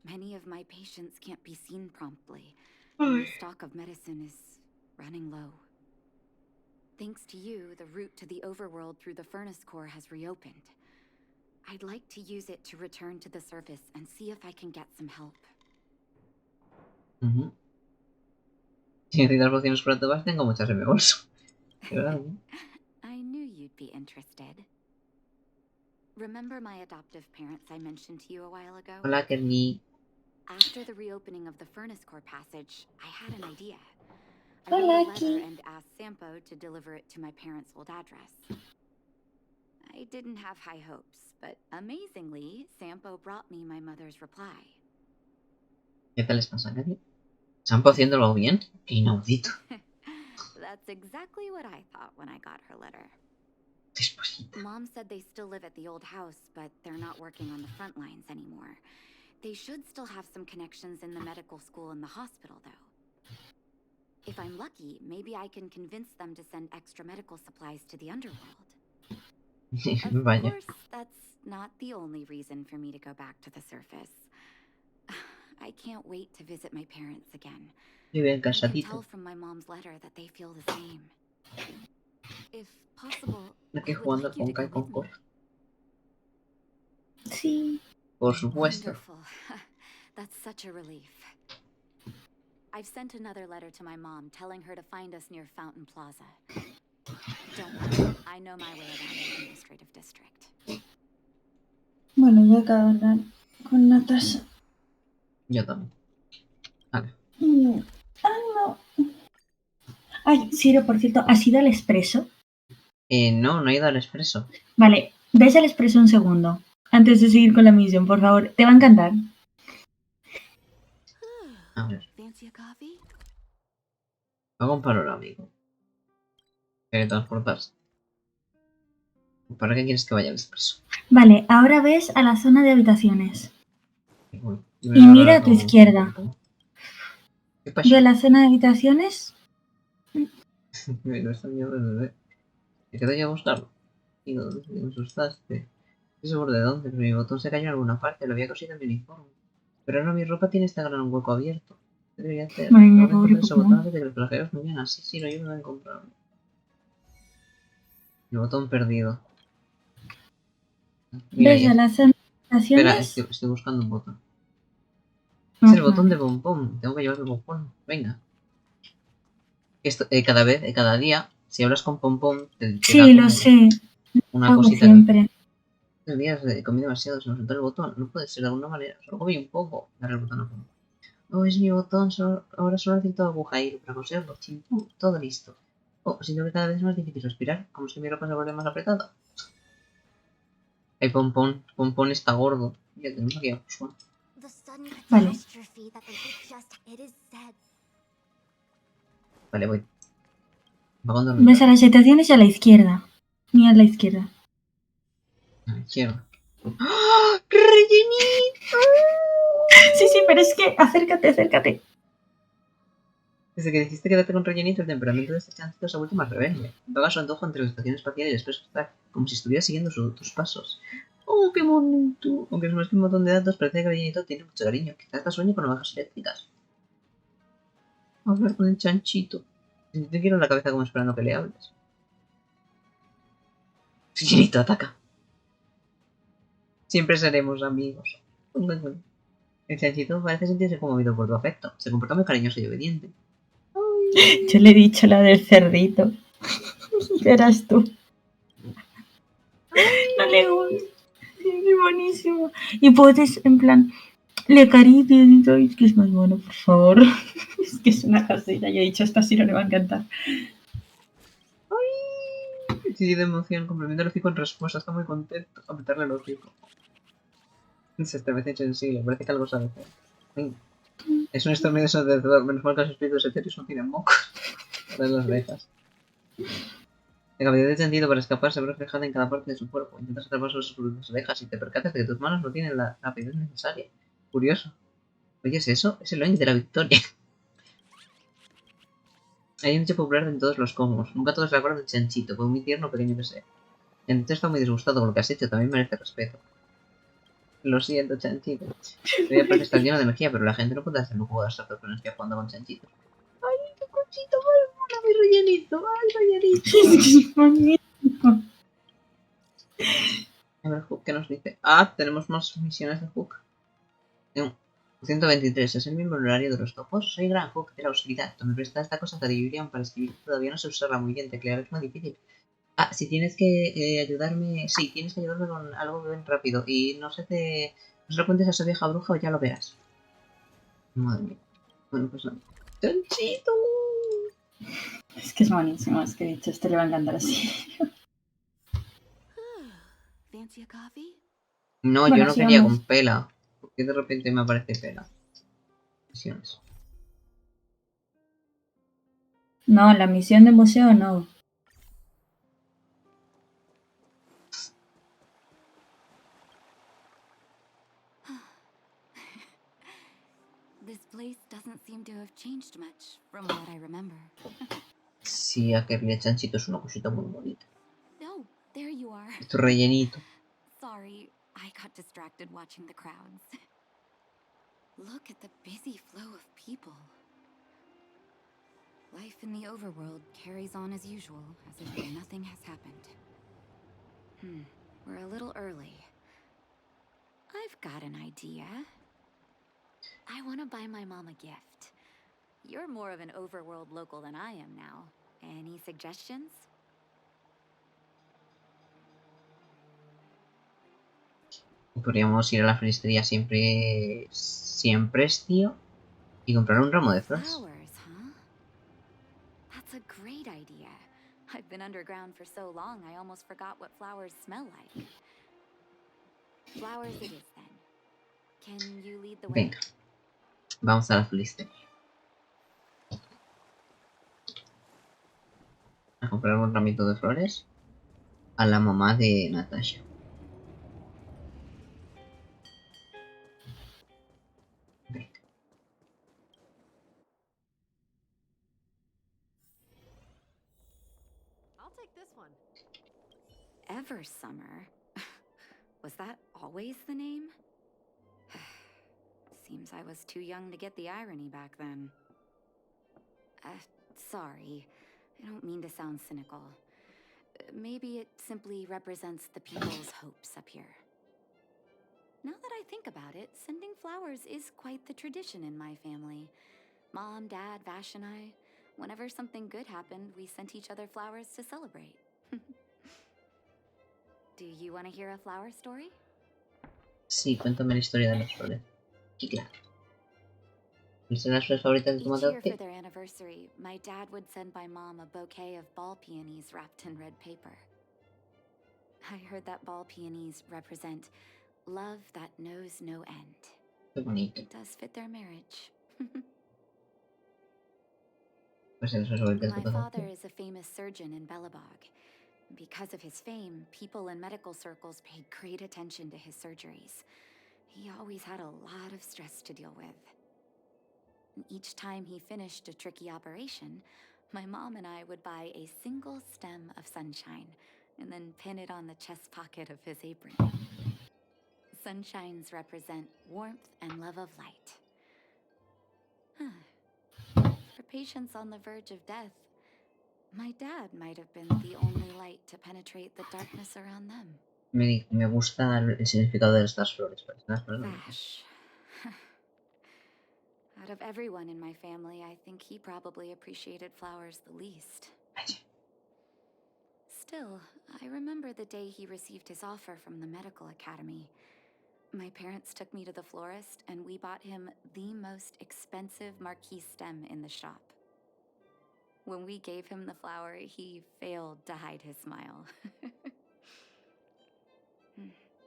Many of my patients can't be seen promptly, and the stock of medicine is running low. Thanks to you, the route to the overworld through the furnace core has reopened. I'd like to use it to return to the surface and see if I can get some help. Si necesitas pociones para tu base, tengo muchas en mi bolso. De verdad, ¿no? I knew you'd be interested. Remember my adoptive parents I mentioned to you a while ago? Hola, Kenny. After the reopening of the furnace core passage, I had an idea. I Hola, wrote a letter Ki. and asked Sampo to deliver it to my parents' old address. I didn't have high hopes, but amazingly, Sampo brought me my mother's reply. ¿Qué tal les pasa, Kenny? ¿Sampo haciéndolo bien? Qué inaudito. That's exactly what I thought when I got her letter. Despacito. Mom said they still live at the old house, but they're not working on the front lines anymore. They should still have some connections in the medical school and the hospital, though. If I'm lucky, maybe I can convince them to send extra medical supplies to the underworld. Of Vaya. course, that's not the only reason for me to go back to the surface. I can't wait to visit my parents again. Muy bien, I can casadito. tell from my mom's letter that they feel the same. If possible, Aquí I would jugando like you to go Honkai con with me. Cor. Sí. Por supuesto. Wonderful. That's such a relief. I've sent another letter to my mom telling her to find us near Fountain Plaza. Don't worry, I know my way around the administrative district. Bueno, yo acabo de hablar con Natasha. Yo también. Vale. No. Ay, Ciro, por cierto, ¿has ido al expreso? No he ido al expreso. Vale, ves al expreso un segundo. Antes de seguir con la misión, por favor. Te va a encantar. A ver. Fancy a coffee? Hago un panorámico. Teletransportarse. ¿Para qué quieres que vaya al expreso? Vale, ahora ves a la zona de habitaciones. Bueno, Y mira a tu izquierda. ¿Qué pasa? Ve la zona de habitaciones. Me está miedo de bebé. ¿Te quedo ya a buscarlo? Y no, me asustaste. Estoy seguro de dónde, pero mi botón se cayó en alguna parte. Lo había cosido en mi uniforme. Pero ahora mi ropa tiene este gran hueco abierto. ¿Qué debería hacer? Madre mía, Tengo que pobre encontrar ese botón Pokémon. antes de que los plagiarios me vean así. Sí, no, yo me voy a encontrarlo. El botón perdido. Mira, Ves a la zona de espera, habitaciones. estoy buscando un botón. Es el botón de Vale. bombón. Tengo que llevar el bombón. Venga. Esto, cada día, si hablas con Pompón, te da Sí, como lo sé. una Hago cosita. siempre. Estos días comí demasiado, se me soltó el botón. No puede ser de alguna manera. Solo comí un poco. Darle el botón a Pompón. Oh, es mi botón. Ahora solo necesito agujeiro para conseguirlo. Chimpum, todo listo. Oh, siento que cada vez es más difícil respirar. Como si mi ropa se vuelve más apretada. Ay, Pompón. Pompón está gordo. Ya tenemos aquí a Joshua. The sudden Vale. catastrophe that the witch just hit is said. Vale, voy. Vagón de Ves a las habitaciones y a la izquierda. Ni a la izquierda. a la izquierda. ¡Ah! ¡Rellenito! Sí, pero es que acércate. Desde que dijiste quédate con rellenito, el temperamento de este chancito se ha vuelto más rebelde. Vaga su antojo entre la estación espacial y el expreso Star, como si estuviera siguiendo tus pasos. ¡Oh, qué bonito! Aunque es más que un montón de datos, parece que rellenito tiene mucho cariño. Quizás te sueñe con ovejas eléctricas. A hablar con el chanchito. Si te quiero en la cabeza como esperando que le hables. Rellenito, ataca. Siempre seremos amigos. El chanchito parece sentirse conmovido por tu afecto. Se comporta muy cariñoso y obediente. Yo le he dicho la del cerdito. Verás tú. No le gusta. Qué buenísimo. Y puedes, en plan, le acaricias y todo. Es que es más bueno, por favor. Es que es una casilla. Yo he dicho, esta sí no le va a encantar. Sí, de emoción, complementa el hocico en respuesta, está muy contento. Apretarle el hocico. Se estremece insensible, parece que algo sabe hacer. Es un estornudo ensordecedor, menos mal que los espíritus etéreos no tienen mocos. Ahora las orejas. La capacidad de sentido para escapar se ve reflejada en cada parte de su cuerpo. Intentas atrapar sus orejas y te percatas de que tus manos no tienen la rapidez necesaria. Curioso. ¿Oyes eso? Es el oño de la victoria. Hay un dicho popular en todos los cosmos. Nunca todos se acuerdan del chanchito, por muy tierno o pequeño que sea. El chanchito está muy disgustado con lo que has hecho, también merece respeto. Lo siento, chanchito. Todavía parece estar lleno de energía, pero la gente no puede hacer un juego de estar con energía jugando con chanchitos. ¡Ay, qué cochito más mono, mi rellenito! ¡Ay, rellenito! A ver, Hook, ¿qué nos dice? Ah, tenemos más misiones de Hook. 123. Es el mismo horario de los topos. Soy Gran Hook de la oscuridad. Me presta esta cosa de Yurian para escribir. Todavía no se observa muy bien. Teclear es muy difícil. Ah, si tienes que ayudarme... Sí, tienes que ayudarme con algo bien rápido. Y no se lo cuentes a esa vieja bruja o ya lo verás. Madre mía. Bueno, pues no. ¡Tonchito! Es que es buenísimo, es que he dicho, este le va a encantar así. Fancy a coffee? No, Bueno, yo no sí, quería vamos. con Pela. ¿Por qué de repente me aparece Pela? Misiones. No, la misión de museo no. This place doesn't seem to have changed much from what I remember. Sí, aquel chanchito es una cosita muy bonita. Oh, there you are. Esto rellenito. Sorry, I got distracted watching the crowds. Look at the busy flow of people. Life in the overworld carries on as usual, as if nothing has happened. We're a little early. I've got an idea. I want to buy my mom a gift. You're more of an overworld local than I am now. Any suggestions? Podríamos ir a la floristería siempre es, tío, y comprar un ramo de flores. Flowers, huh? That's a great idea. I've been underground for so long, I almost forgot what flowers smell like. Flowers it is then. Can you lead the way? Venga, vamos a la floristería. A comprar un ramito de flores a la mamá de Natasha. Venga. I'll take this one. Ever Summer? Was that always the name? Seems I was too young to get the irony back then. Sorry. I don't mean to sound cynical. Maybe it simply represents the people's hopes up here. Now that I think about it, sending flowers is quite the tradition in my family. Mom, Dad, Vash, and I, whenever something good happened, we sent each other flowers to celebrate. Do you want to hear a flower story? Sí, cuéntame la historia de las flores. Sí, claro. ¿Cuáles son las flores favoritas de tu Each year madre? for their anniversary, my dad would send my mom a bouquet of ball peonies wrapped in red paper. I heard that ball peonies represent love that knows no end. Qué bonito. It does fit their marriage. Pues las flores favoritas de My tu father madre. is a famous surgeon in Belobog. Because of his fame, people in medical circles paid great attention to his surgeries. He always had a lot of stress to deal with. And each time he finished a tricky operation, my mom and I would buy a single stem of sunshine and then pin it on the chest pocket of his apron. Sunshines represent warmth and love of light. For patients on the verge of death, my dad might have been the only light to penetrate the darkness around them. Me gusta el significado de estas flores. Las flores bonitas. Vash. Out of everyone in my family, I think he probably appreciated flowers the least. Still, I remember the day he received his offer from the medical academy. My parents took me to the florist, and we bought him the most expensive marquise stem in the shop. When we gave him the flower, he failed to hide his smile.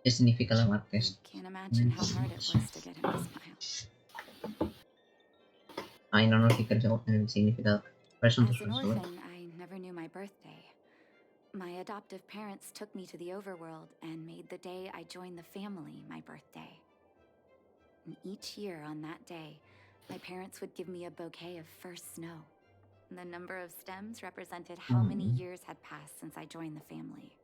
¿Qué significa la I marqués? can't imagine how hard it was to get him to smile. Ay, no nos dices el significado. ¿Cuáles son tus As an flores favoritas? orphan, I never knew my birthday. My adoptive parents took me to the overworld and made the day I joined the family my birthday. And each year on that day, my parents would give me a bouquet of first snow. The number of stems represented how many years had passed since I joined the family.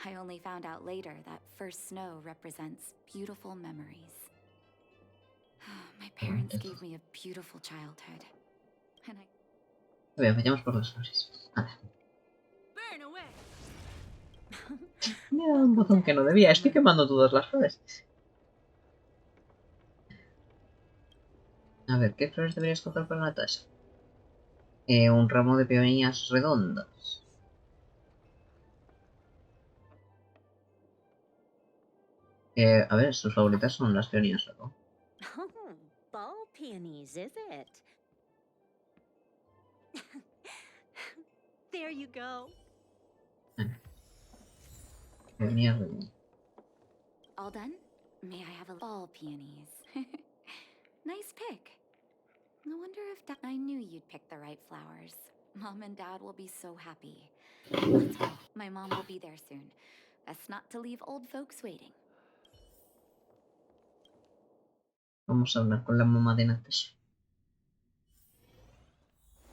I only found out later that first snow represents beautiful memories. My parents gave me a beautiful childhood. And A ver, vayamos por las flores. Nada. Burn away. Mira, un botón que no debía. Estoy quemando todas las flores. A ver, ¿qué flores debería escoger para Natasha? Un ramo de peonías redondas. A ver, sus favoritas son las peonías redondas. Oh, ball peonies, is it? There you go. Peonías redondas. All done? May I have a ball peonies? Nice pick. I wonder if I knew you'd pick the right flowers. Mom and Dad will be so happy. Let's go. My mom will be there soon. Best not to leave old folks waiting. Vamos a hablar con la mamá de Natasha.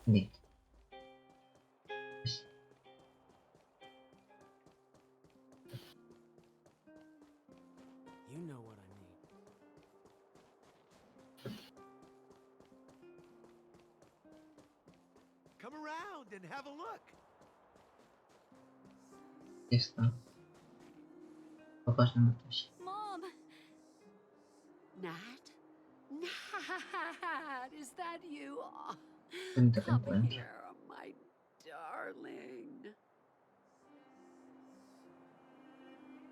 Bien. You know what I mean. Come around and have a look. Está. Papás de Natasha. Mom! Nat? Nat, is that you? Oh, Cuenta que come encuentra. here, my darling.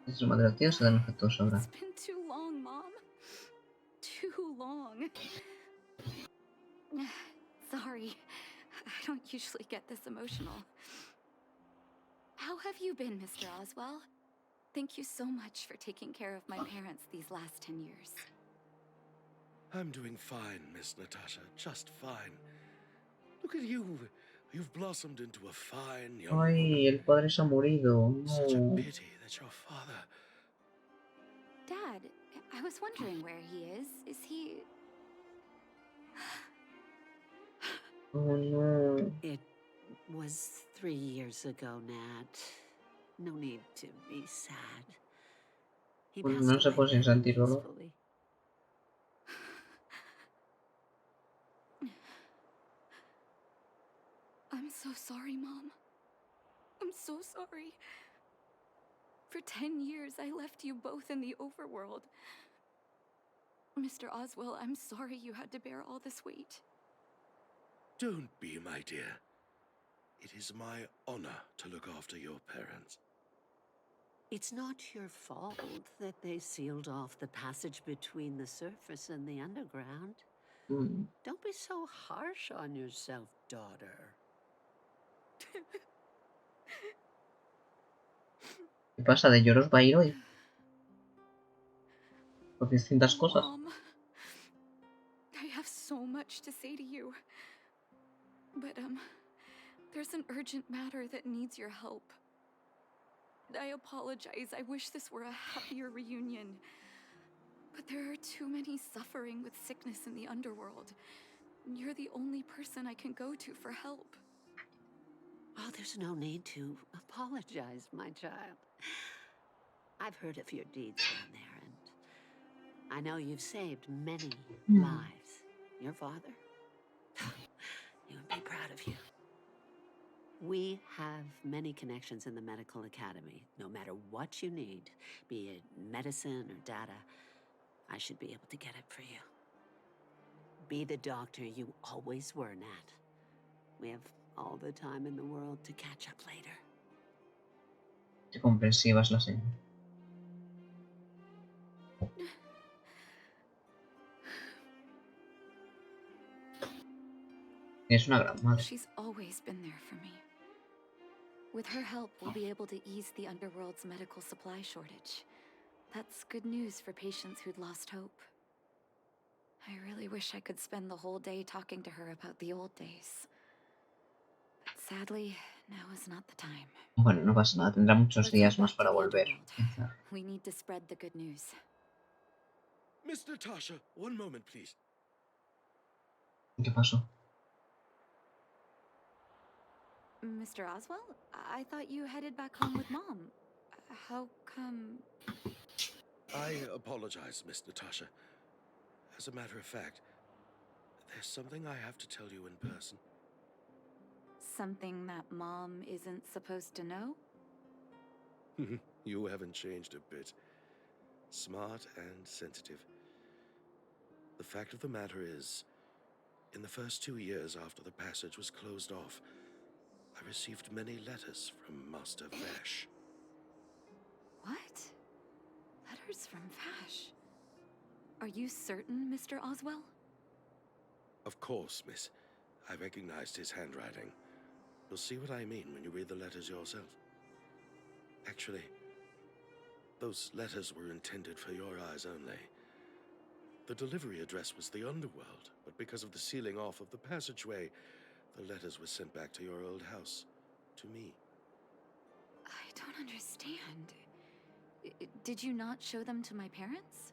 Es su madre tía, se dan afectuosos ahora. It's been too long, Mom. Too long. Sorry. I don't usually get this emotional. How have you been, Mr. Oswell? Thank you so much for taking care of my parents these last 10 years. I'm doing fine, Miss Natasha. Just fine. Look at you. You've blossomed into a fine young woman. Ay, el padre se ha morido. Such a No. pity that your father... Dad, I was wondering where he is. Is he... Oh, no. It was 3 years ago, Nat. No need to be sad. He Pues passed no se away puede sin very sentir dolor. peacefully. I'm so sorry, Mom. I'm so sorry. For 10 years, I left you both in the overworld. Mr. Oswell, I'm sorry you had to bear all this weight. Don't be, my dear. It is my honor to look after your parents. It's not your fault that they sealed off the passage between the surface and the underground. Mm. Don't be so harsh on yourself, daughter. ¿Qué pasa? ¿De lloros va a ir hoy? Por distintas cosas. Mom, I have so much to say to you. But, there's an urgent matter that needs your help. I apologize. I wish this were a happier reunion. But there are too many suffering with sickness in the underworld. You're the only person I can go to for help. Oh, there's no need to apologize, my child. I've heard of your deeds down there, and I know you've saved many lives. Your father? He would be proud of you. We have many connections in the medical academy. No matter what you need, be it medicine or data, I should be able to get it for you. Be the doctor you always were, Nat. We have all the time in the world to catch up later. Qué comprensiva es la señora. Es una gran madre. She's always been there for me. With her help, we'll be able to ease the underworld's medical supply shortage. That's good news for patients who'd lost hope. I really wish I could spend the whole day talking to her about the old days. But sadly, now is not the time. Bueno, no pasa nada. Tendrá muchos Let's días head más back to para the volver. underworld. We need to spread the good news. Miss Natasha, one moment, please. ¿Qué pasó? Mr. Oswell, I thought you headed back home with Mom. How come... I apologize, Miss Natasha. As a matter of fact, there's something I have to tell you in person. Something that Mom isn't supposed to know? You haven't changed a bit. Smart and sensitive. The fact of the matter is, In the first 2 years after the passage was closed off, I received many letters from Master Vash. What? Letters from Vash? Are you certain, Mr. Oswell? Of course, miss. I recognized his handwriting. You'll see what I mean when you read the letters yourself. Actually, those letters were intended for your eyes only. The delivery address was the underworld, but because of the sealing off of the passageway, the letters were sent back to your old house, to me. I don't understand. Did you not show them to my parents?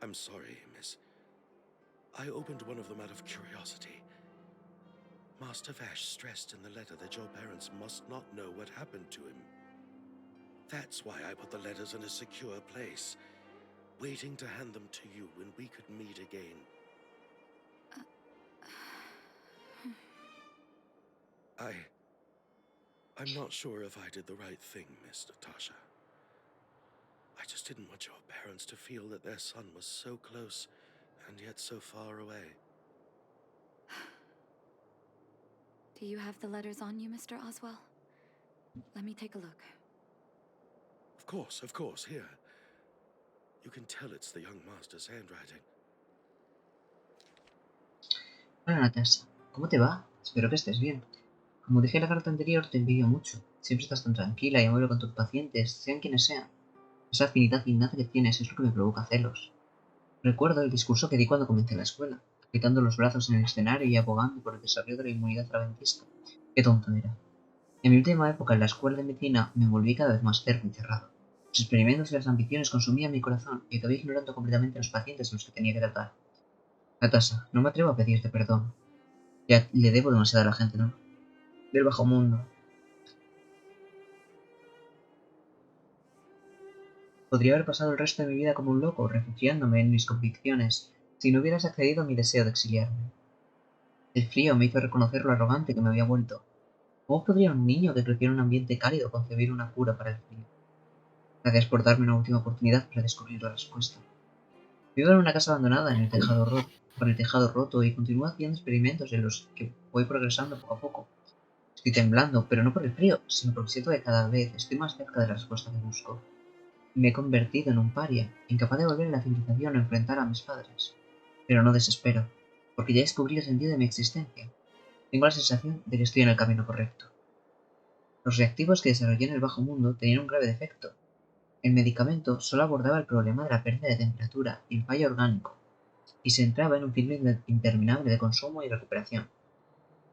I'm sorry, miss. I opened one of them out of curiosity. Master Vash stressed in the letter that your parents must not know what happened to him. That's why I put the letters in a secure place, waiting to hand them to you when we could meet again. I'm not sure if I did the right thing, Miss Natasha. I just didn't want your parents to feel that their son was so close and yet so far away. Do you have the letters on you, Mr. Oswell? Let me take a look. Of course, here. You can tell it's the young master's handwriting. Hola Natasha, ¿cómo te va? Espero que estés bien. Como dije en la carta anterior, te envidio mucho. Siempre estás tan tranquila y amable con tus pacientes, sean quienes sean. Esa afinidad innata que tienes es lo que me provoca celos. Recuerdo el discurso que di cuando comencé la escuela, agitando los brazos en el escenario y abogando por el desarrollo de la inmunidad adventista. Qué tonto era. En mi última época en la escuela de medicina me volví cada vez más terco y cerrado. Los experimentos y las ambiciones consumían mi corazón y acabé ignorando completamente a los pacientes a los que tenía que tratar. Natasha, no me atrevo a pedirte perdón. Ya le debo demasiado a la gente, ¿no? Del bajo mundo. Podría haber pasado el resto de mi vida como un loco, refugiándome en mis convicciones, si no hubieras accedido a mi deseo de exiliarme. El frío me hizo reconocer lo arrogante que me había vuelto. ¿Cómo podría un niño que creció en un ambiente cálido concebir una cura para el frío? Gracias por darme una última oportunidad para descubrir la respuesta. Vivo en una casa abandonada con el tejado roto y continúo haciendo experimentos en los que voy progresando poco a poco. Estoy temblando, pero no por el frío, sino porque siento que cada vez estoy más cerca de la respuesta que busco. Me he convertido en un paria, incapaz de volver a la civilización o enfrentar a mis padres. Pero no desespero, porque ya descubrí el sentido de mi existencia. Tengo la sensación de que estoy en el camino correcto. Los reactivos que desarrollé en el bajo mundo tenían un grave defecto. El medicamento solo abordaba el problema de la pérdida de temperatura y el fallo orgánico, y se entraba en un ciclo interminable de consumo y recuperación.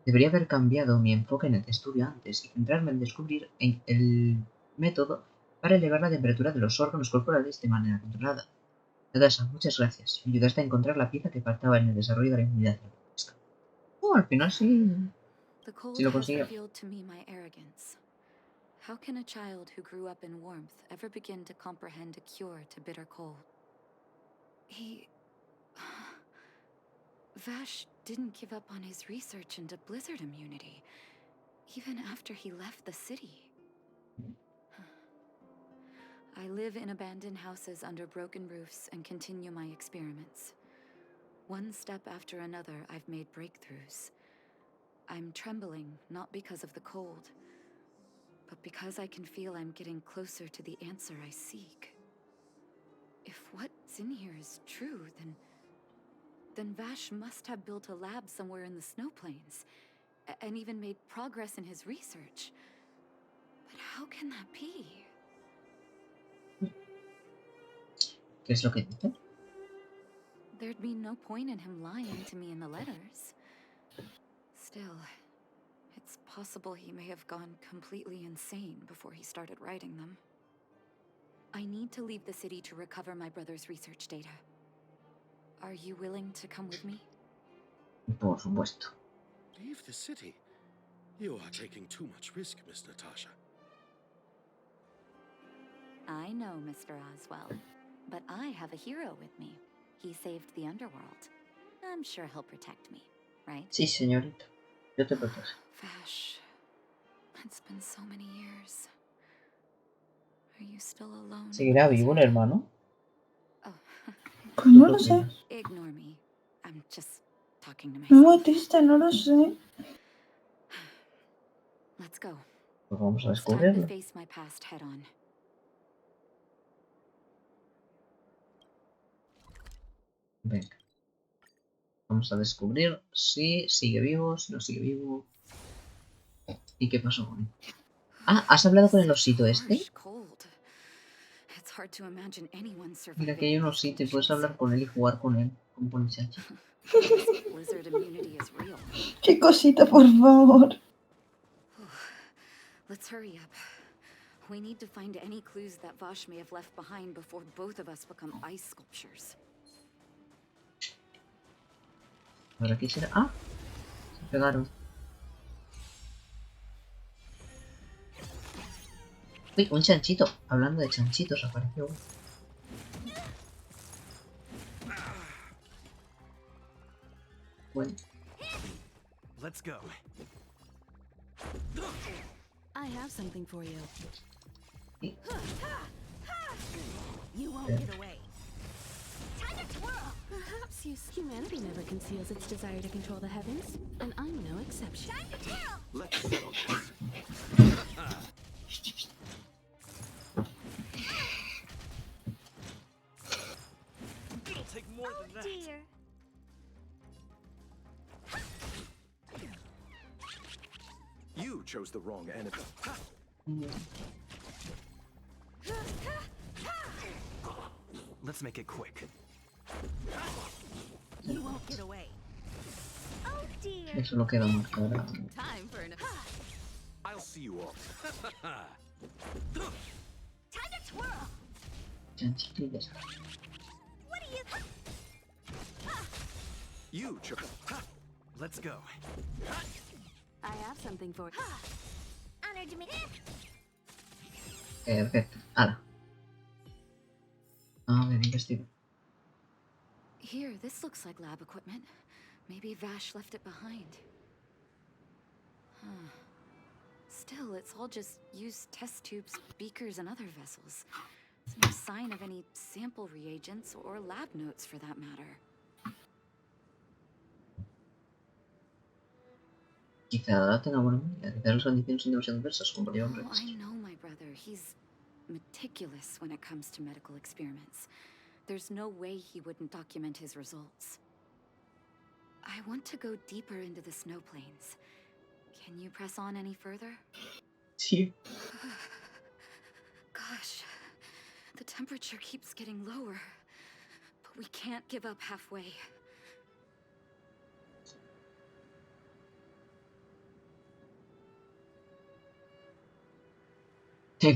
Debería haber cambiado mi enfoque en el estudio antes y centrarme en descubrir el método para elevar la temperatura de los órganos corporales de manera controlada. Natasha, muchas gracias. Me ayudaste a encontrar la pieza que faltaba en el desarrollo de la inmunidad. Al final sí. The cold Sí lo has consiguió. revealed to me my arrogance. How can a child who grew up in warmth ever begin to comprehend a cure to bitter cold? Vash didn't give up on his research into blizzard immunity, even after he left the city. I live in abandoned houses under broken roofs and continue my experiments. One step after another, I've made breakthroughs. I'm trembling, not because of the cold, but because I can feel I'm getting closer to the answer I seek. If what's in here is true, then Vash must have built a lab somewhere in the snow plains, and even made progress in his research. But how can that be? ¿Qué es lo que dice? There'd be no point in him lying to me in the letters. Still, it's possible he may have gone completely insane before he started writing them. I need to leave the city to recover my brother's research data. Are you willing to come with me? Por supuesto. Leave the city? You are taking too much risk, Miss Natasha. I know, Mr. Oswell, but I have a hero with me. He saved the underworld. I'm sure he'll protect me, right? Sí, señorita. Yo te protejo. Vash, it's been so many years. Are you still alone? ¿Seguirá vivo el hermano? Oh. Pues no lo sé. Ignore me. I'm just talking to Muy myself. triste, no lo sé. Let's go. Pues vamos a It's time to descubrirlo. face my past head on. Venga. Vamos a descubrir si sigue vivo, si no sigue vivo. ¿Y qué pasó con él? Ah, ¿has hablado con el osito este? Harsh cold. It's hard to imagine anyone Mira surviving que hay in un these osito y puedes conditions. hablar con él y jugar con él. Como con el chachi. Blizzard immunity is real. Qué cosita, por favor. Let's hurry up. We need to find any clues that Vosh may have left behind before both of us become ice sculptures. A ver, aquí será. Ah, se pegaron. Uy, un chanchito. Hablando de chanchitos, apareció. Bueno. Let's go. I have something for you. Sí. You won't get away. Time to twirl. Perhaps humanity never conceals its desire to control the heavens, and I'm no exception. Time to twirl. Let's settle this. It'll take more Oh than that. dear. You chose the wrong enemy. Let's make it quick. You won't get away. Oh dear. Eso lo queda más claro. Time for an. I'll see you all. Time to twirl. Chanchito y ya está. What do you? You chose. Let's go. I have something for. Honored to meet. Perfecto. Hala. A ver, investigo. Here, this looks like lab equipment. Maybe Vash left it behind. Huh. Still, it's all just used test tubes, beakers, and other vessels. There's no sign of any sample reagents or lab notes for that matter. Quizá tenga buena memoria. Quizá las condiciones son demasiado adversas como para llevar un Oh, I registro. know my brother. He's meticulous when it comes to medical experiments. There's no way he wouldn't document his results. I want to go deeper into the snow plains. Can you press on any further? Sí. Gosh, the temperature keeps getting lower. But we can't give up halfway.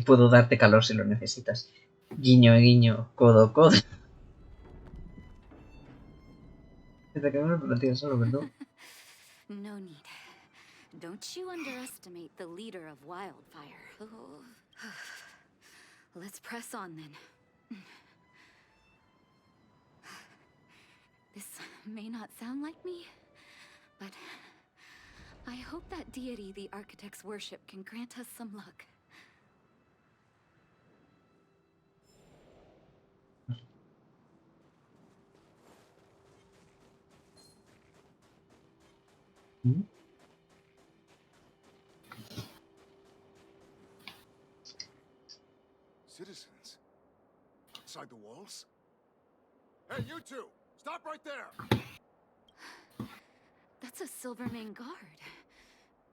Puedo darte calor si lo necesitas. Guiño, guiño, codo, codo. Desde que me lo planteé solo, perdón. No need. Don't you underestimate the leader of Wildfire. Oh. Let's press on then. This may not sound like me, but I hope that deity the architects worship can grant us some luck. ¿Mm? Citizens? Outside the walls? Hey, you two! Stop right there! That's a Silvermane guard.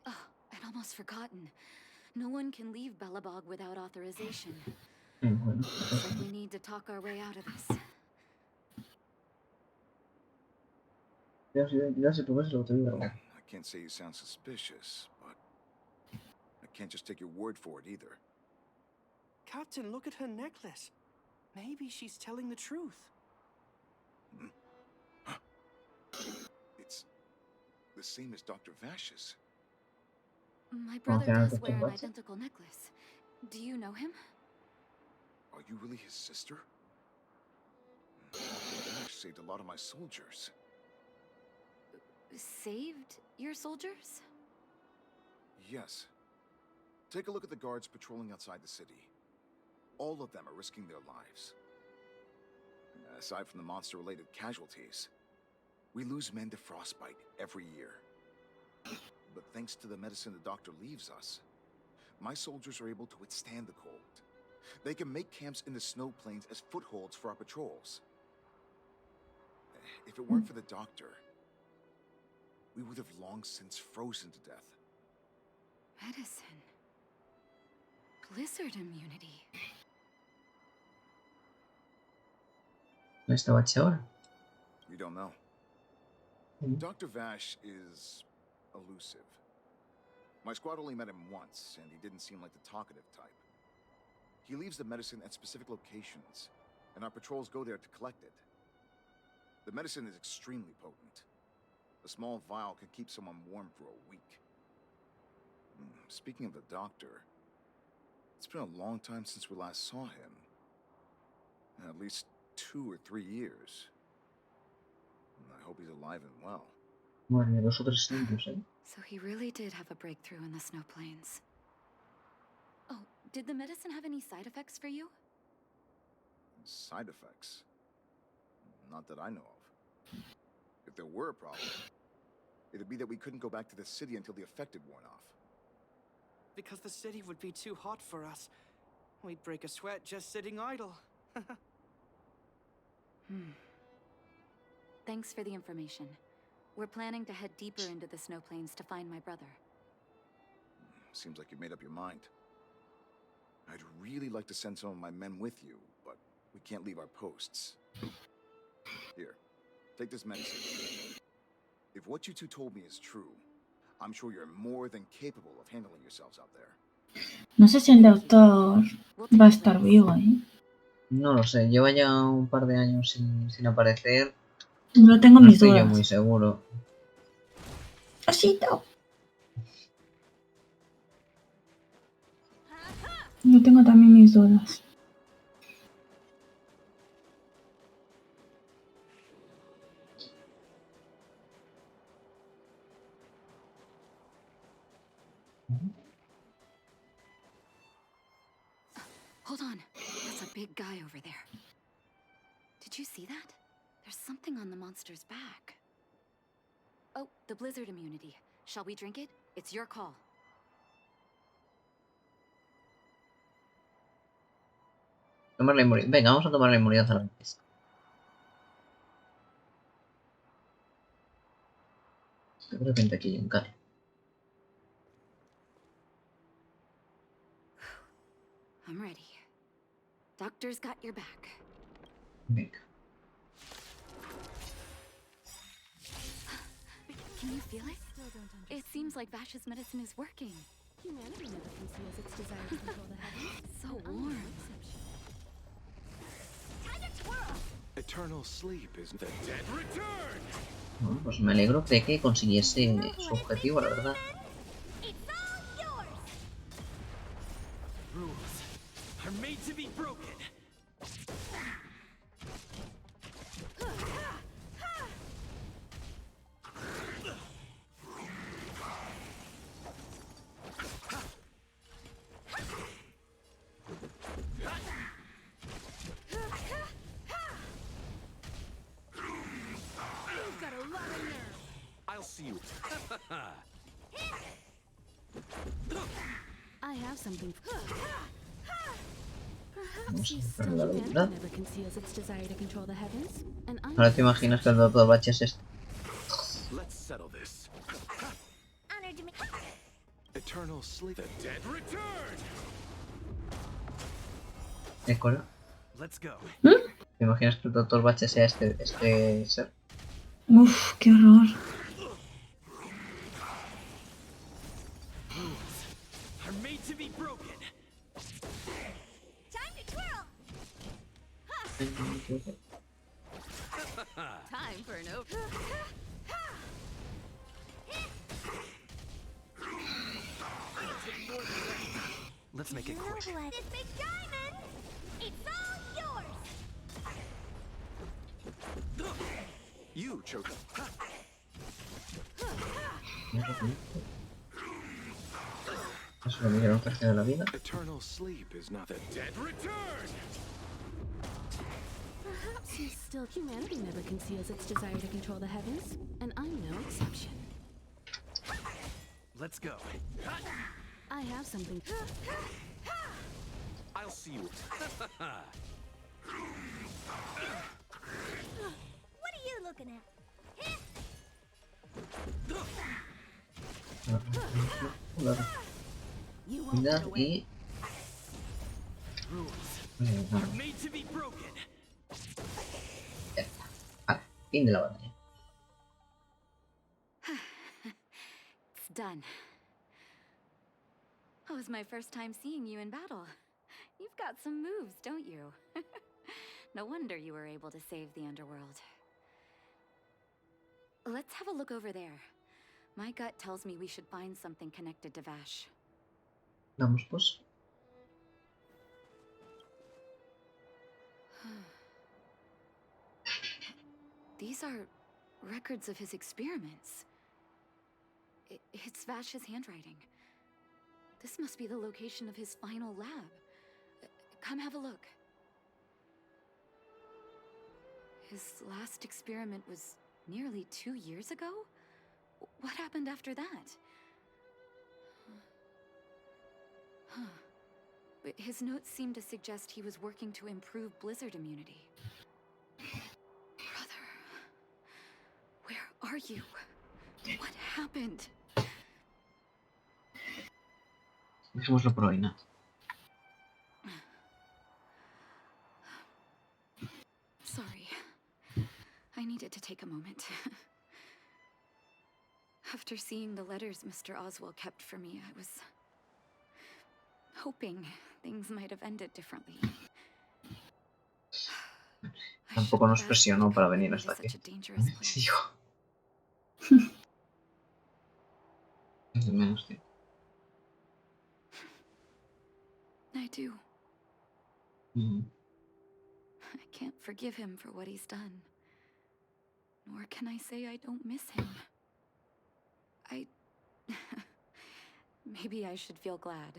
Oh, I'd almost forgotten. No one can leave Belobog without authorization. Bueno. Looks like we need to talk our way out of this. Ya sé por qué se lo tengo. I can't say you sound suspicious, but I can't just take your word for it either. Captain, look at her necklace. Maybe she's telling the truth. It's the same as Dr. Vash's. My brother Okay, does Dr. wear an Vash. identical necklace. Do you know him? Are you really his sister? Vash saved a lot of my soldiers. Saved your soldiers? Yes. Take a look at the guards patrolling outside the city. All of them are risking their lives. Aside from the monster-related casualties, We lose men to frostbite every year. But thanks to the medicine the doctor leaves us, my soldiers are able to withstand the cold. They can make camps in the snow plains as footholds for our patrols. If it weren't for the doctor, we would have long since frozen to death. Medicine. Blizzard immunity. ¿Dónde está Bache ahora? We don't know. Dr. Vash is elusive. My squad only met him once, and he didn't seem like the talkative type. He leaves the medicine at specific locations, and our patrols go there to collect it. The medicine is extremely potent. A small vial could keep someone warm for a week. Speaking of the doctor, it's been a long time since we last saw him. At least 2 or 3 years. I hope he's alive and well. Bueno, los otros tiempos, ¿eh? So he really did have a breakthrough in the snow plains. Oh, did the medicine have any side effects for you? Side effects? Not that I know of. If there were a problem, it'd be that we couldn't go back to the city until the effect had worn off. Because the city would be too hot for us. We'd break a sweat just sitting idle. Thanks for the information. We're planning to head deeper into the snow plains to find my brother. Seems like you've made up your mind. I'd really like to send some of my men with you, but we can't leave our posts. Here, take this medicine. If what you two told me is true, I'm sure you're more than capable of handling yourselves out there. No sé si el doctor va a estar vivo, ¿eh? No lo sé, lleva ya un par de años sin aparecer. No tengo No mis estoy yo dudas. muy seguro. Osito. Yo tengo también mis dudas. Hold on. That's a big guy over there. Did you see that? There's something on the monster's back. Oh, the blizzard immunity. Shall we drink it? It's your call. Tomar la inmunidad. Venga, vamos a tomar la inmunidad a la vez. De repente aquí hay un cara. I'm ready. Doctor's got your back. Venga. Can you feel it? It seems like Vash's medicine is working. Humanity never conceals its desire to control the heavens. So warm. Eternal sleep is the dead return. Bueno, pues me alegro de que consiguiese su objetivo, la verdad. Rules are made to be broken. I'll see you. I have something. Vamos Perhaps you a still buscar la humanity habilidad. never conceals its desire to control the heavens. And I'm Ahora te imaginas que el doctor Bache es este. Let's settle this. Honor to me. Eternal sleep. The dead return. ¿Écola? Let's go. ¿Te imaginas que el doctor Bache sea este ser? Uf, qué horror. Rules are made to be broken. Time to twirl. Time for an open. Let's make it You know quick. what? This big diamond. It's all yours. You chose. Eso lo mira un tercio de la vida. Eternal sleep is not the dead return. Perhaps you Still, humanity never conceals its desire to control the heavens, and I'm no exception. Let's go. I have something. I'll see you. What are you looking at? Cuidado y... Are made to be broken. Ya está. Vale, fin de la batalla. It's done. It was my first time seeing you in battle. You've got some moves, don't you? No wonder you were able to save the underworld. Let's have a look over there. My gut tells me we should find something connected to Vash. Vamos pues. These are records of his experiments. It's Vash's handwriting. This must be the location of his final lab. Come have a look. His last experiment was nearly 2 years ago? What happened after that? But his notes seem to suggest he was working to improve blizzard immunity. Brother, where are you? What happened? Dejémoslo por hoy, ¿no? Sorry. I needed to take a moment. After seeing the letters Mr. Oswald kept for me, I was hoping things might have ended differently. Tampoco nos presionó para venir hasta aquí. Tío. Es menos, tío. I do. Mm. I can't forgive him for what he's done. Nor can I say I don't miss him. Maybe I should feel glad.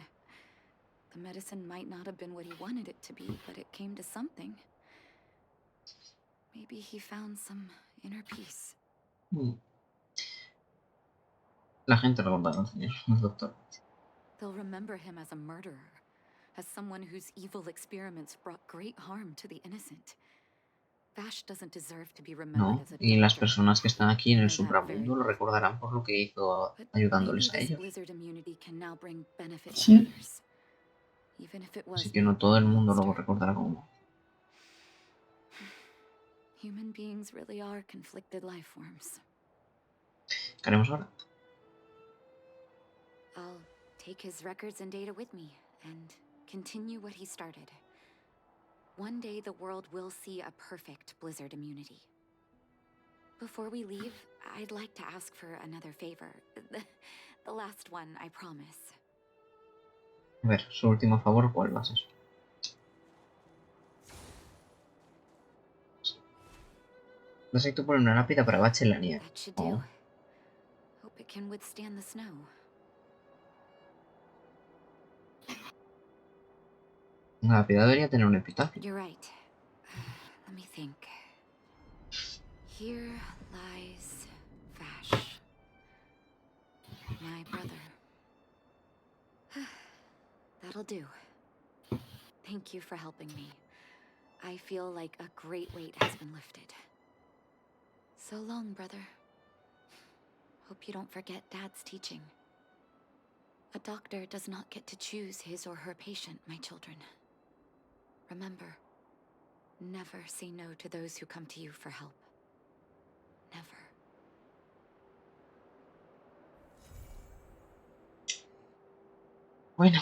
The medicine might not have been what he wanted it to be, but it came to something. Maybe he found some inner peace. La gente recordará al señor, al doctor. They'll remember him as a murderer, as someone whose evil experiments brought great harm to the innocent. Vash doesn't deserve to be remembered No, as a y las doctor. personas que están aquí en el supramundo lo recordarán por lo que hizo ayudándoles a ellos. Sí. Así que no todo el mundo lo recordará como... Human beings really are conflicted life forms. ¿Qué haremos ahora? I'll take his records and data with me and continue what he started. One day the world will see a perfect blizzard immunity. Before we leave, I'd like to ask for another favor. The last one, I promise. A ver, su último favor, ¿cuál va a ser? Necesito poner una lápida para bache en la nieve. That should do. Hope it can withstand the snow. Una lápida debería tener un epitafio. You're right. Let me think. Here lies Vash, my brother. That'll do. Thank you for helping me. I feel like a great weight has been lifted. So long, brother. Hope you don't forget Dad's teaching. A doctor does not get to choose his or her patient, my children. Remember, never say no to those who come to you for help. Never. Bueno.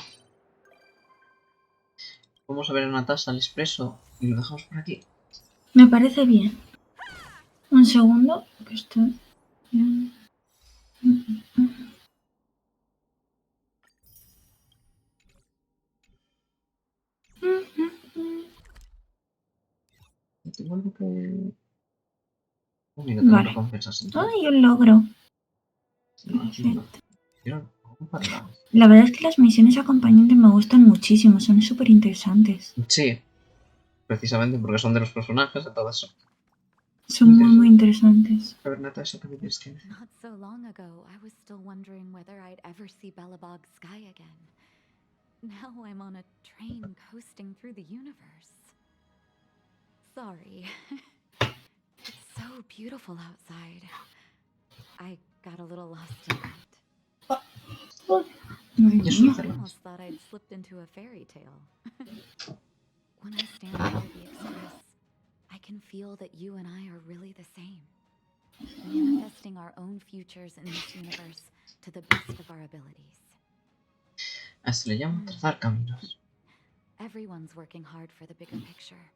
Vamos a ver a Natasha al expreso y lo dejamos por aquí. Me parece bien. Un segundo, que estoy... Tengo algo que... Mira, Vale. recompensas entonces. ¡Ay, un logro! No, aquí no. Perfecto. Quiero compararla. La verdad es que las misiones acompañantes me gustan muchísimo, son súper interesantes. Sí, precisamente porque son de los personajes y todo eso. Son muy interesantes. A ver, Natasha, ¿qué me tienes que decir? Not so long ago, I was still wondering whether I'd ever see Belobog's sky again. Now I'm on a train coasting through the universe. Sorry. It's so beautiful outside. I got a little lost in that. I almost thought I'd slipped into a fairy tale. When I stand aboard the express, I can feel that you and I are really the same. Manifesting our own futures in this universe to the best of our abilities. A esto le llamo trazar caminos. Everyone's working hard for the bigger picture.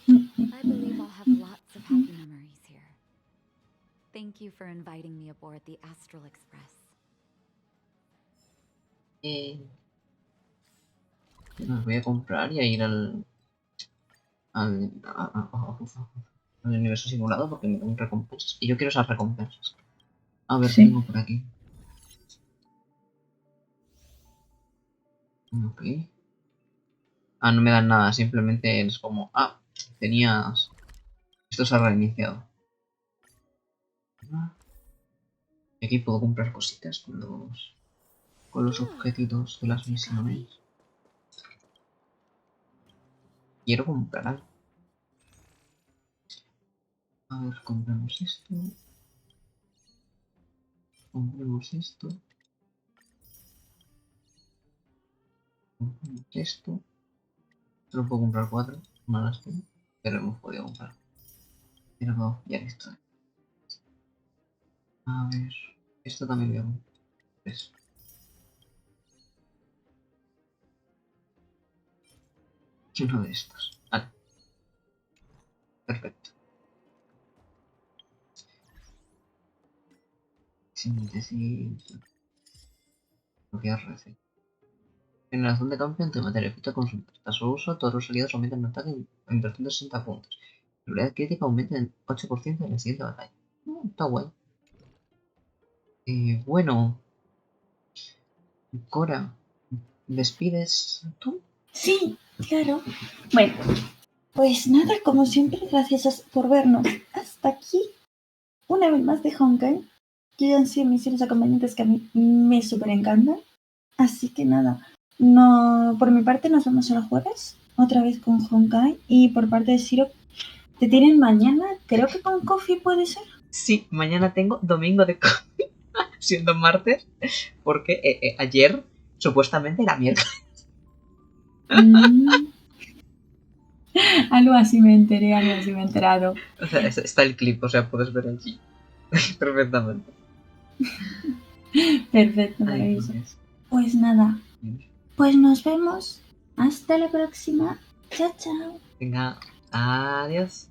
I believe I'll have lots of happy memories here. Thank you for inviting me aboard the Astral Express. Los voy a comprar y a ir al universo simulado porque me dan recompensas. Y yo quiero esas recompensas. A ver, ¿qué tengo por aquí? Ok. Ah, no me dan nada, simplemente es como... Ah, tenías... Esto se ha reiniciado. Y aquí puedo comprar cositas con los objetitos de las misiones. Quiero comprar algo. A ver, compramos esto. Compremos esto. Compremos esto. Solo puedo comprar 4. Una lástima. Pero hemos podido comprar. Pero no, ya listo. A ver. Esto también voy a comprar. 3. Y uno de estos. Vale. Perfecto. Síntesis. Bloquear receta. Generación de cambio antimateria. Efecto consulta. Tras su uso, todos los aliados aumentan el ataque en 360 puntos. La habilidad crítica aumenta en 8% en la siguiente batalla. Está guay. Bueno. Cora, ¿despides tú? Sí, claro. Bueno, pues nada, como siempre, gracias por vernos hasta aquí. Una vez más de Honkai, que han sido misiones acompañantes que a mí me súper encantan. Así que nada, no, por mi parte nos vemos el jueves, otra vez con Honkai. Y por parte de Siro, te tienen mañana, creo que con Coffee puede ser. Sí, mañana tengo domingo de Coffee, siendo martes, porque ayer supuestamente era miércoles. Algo así me enteré, algo así me he enterado. O sea, está el clip, o sea, puedes ver allí perfectamente. Perfecto, maravilloso. Pues nada, pues nos vemos. Hasta la próxima. Chao, chao. Venga, adiós.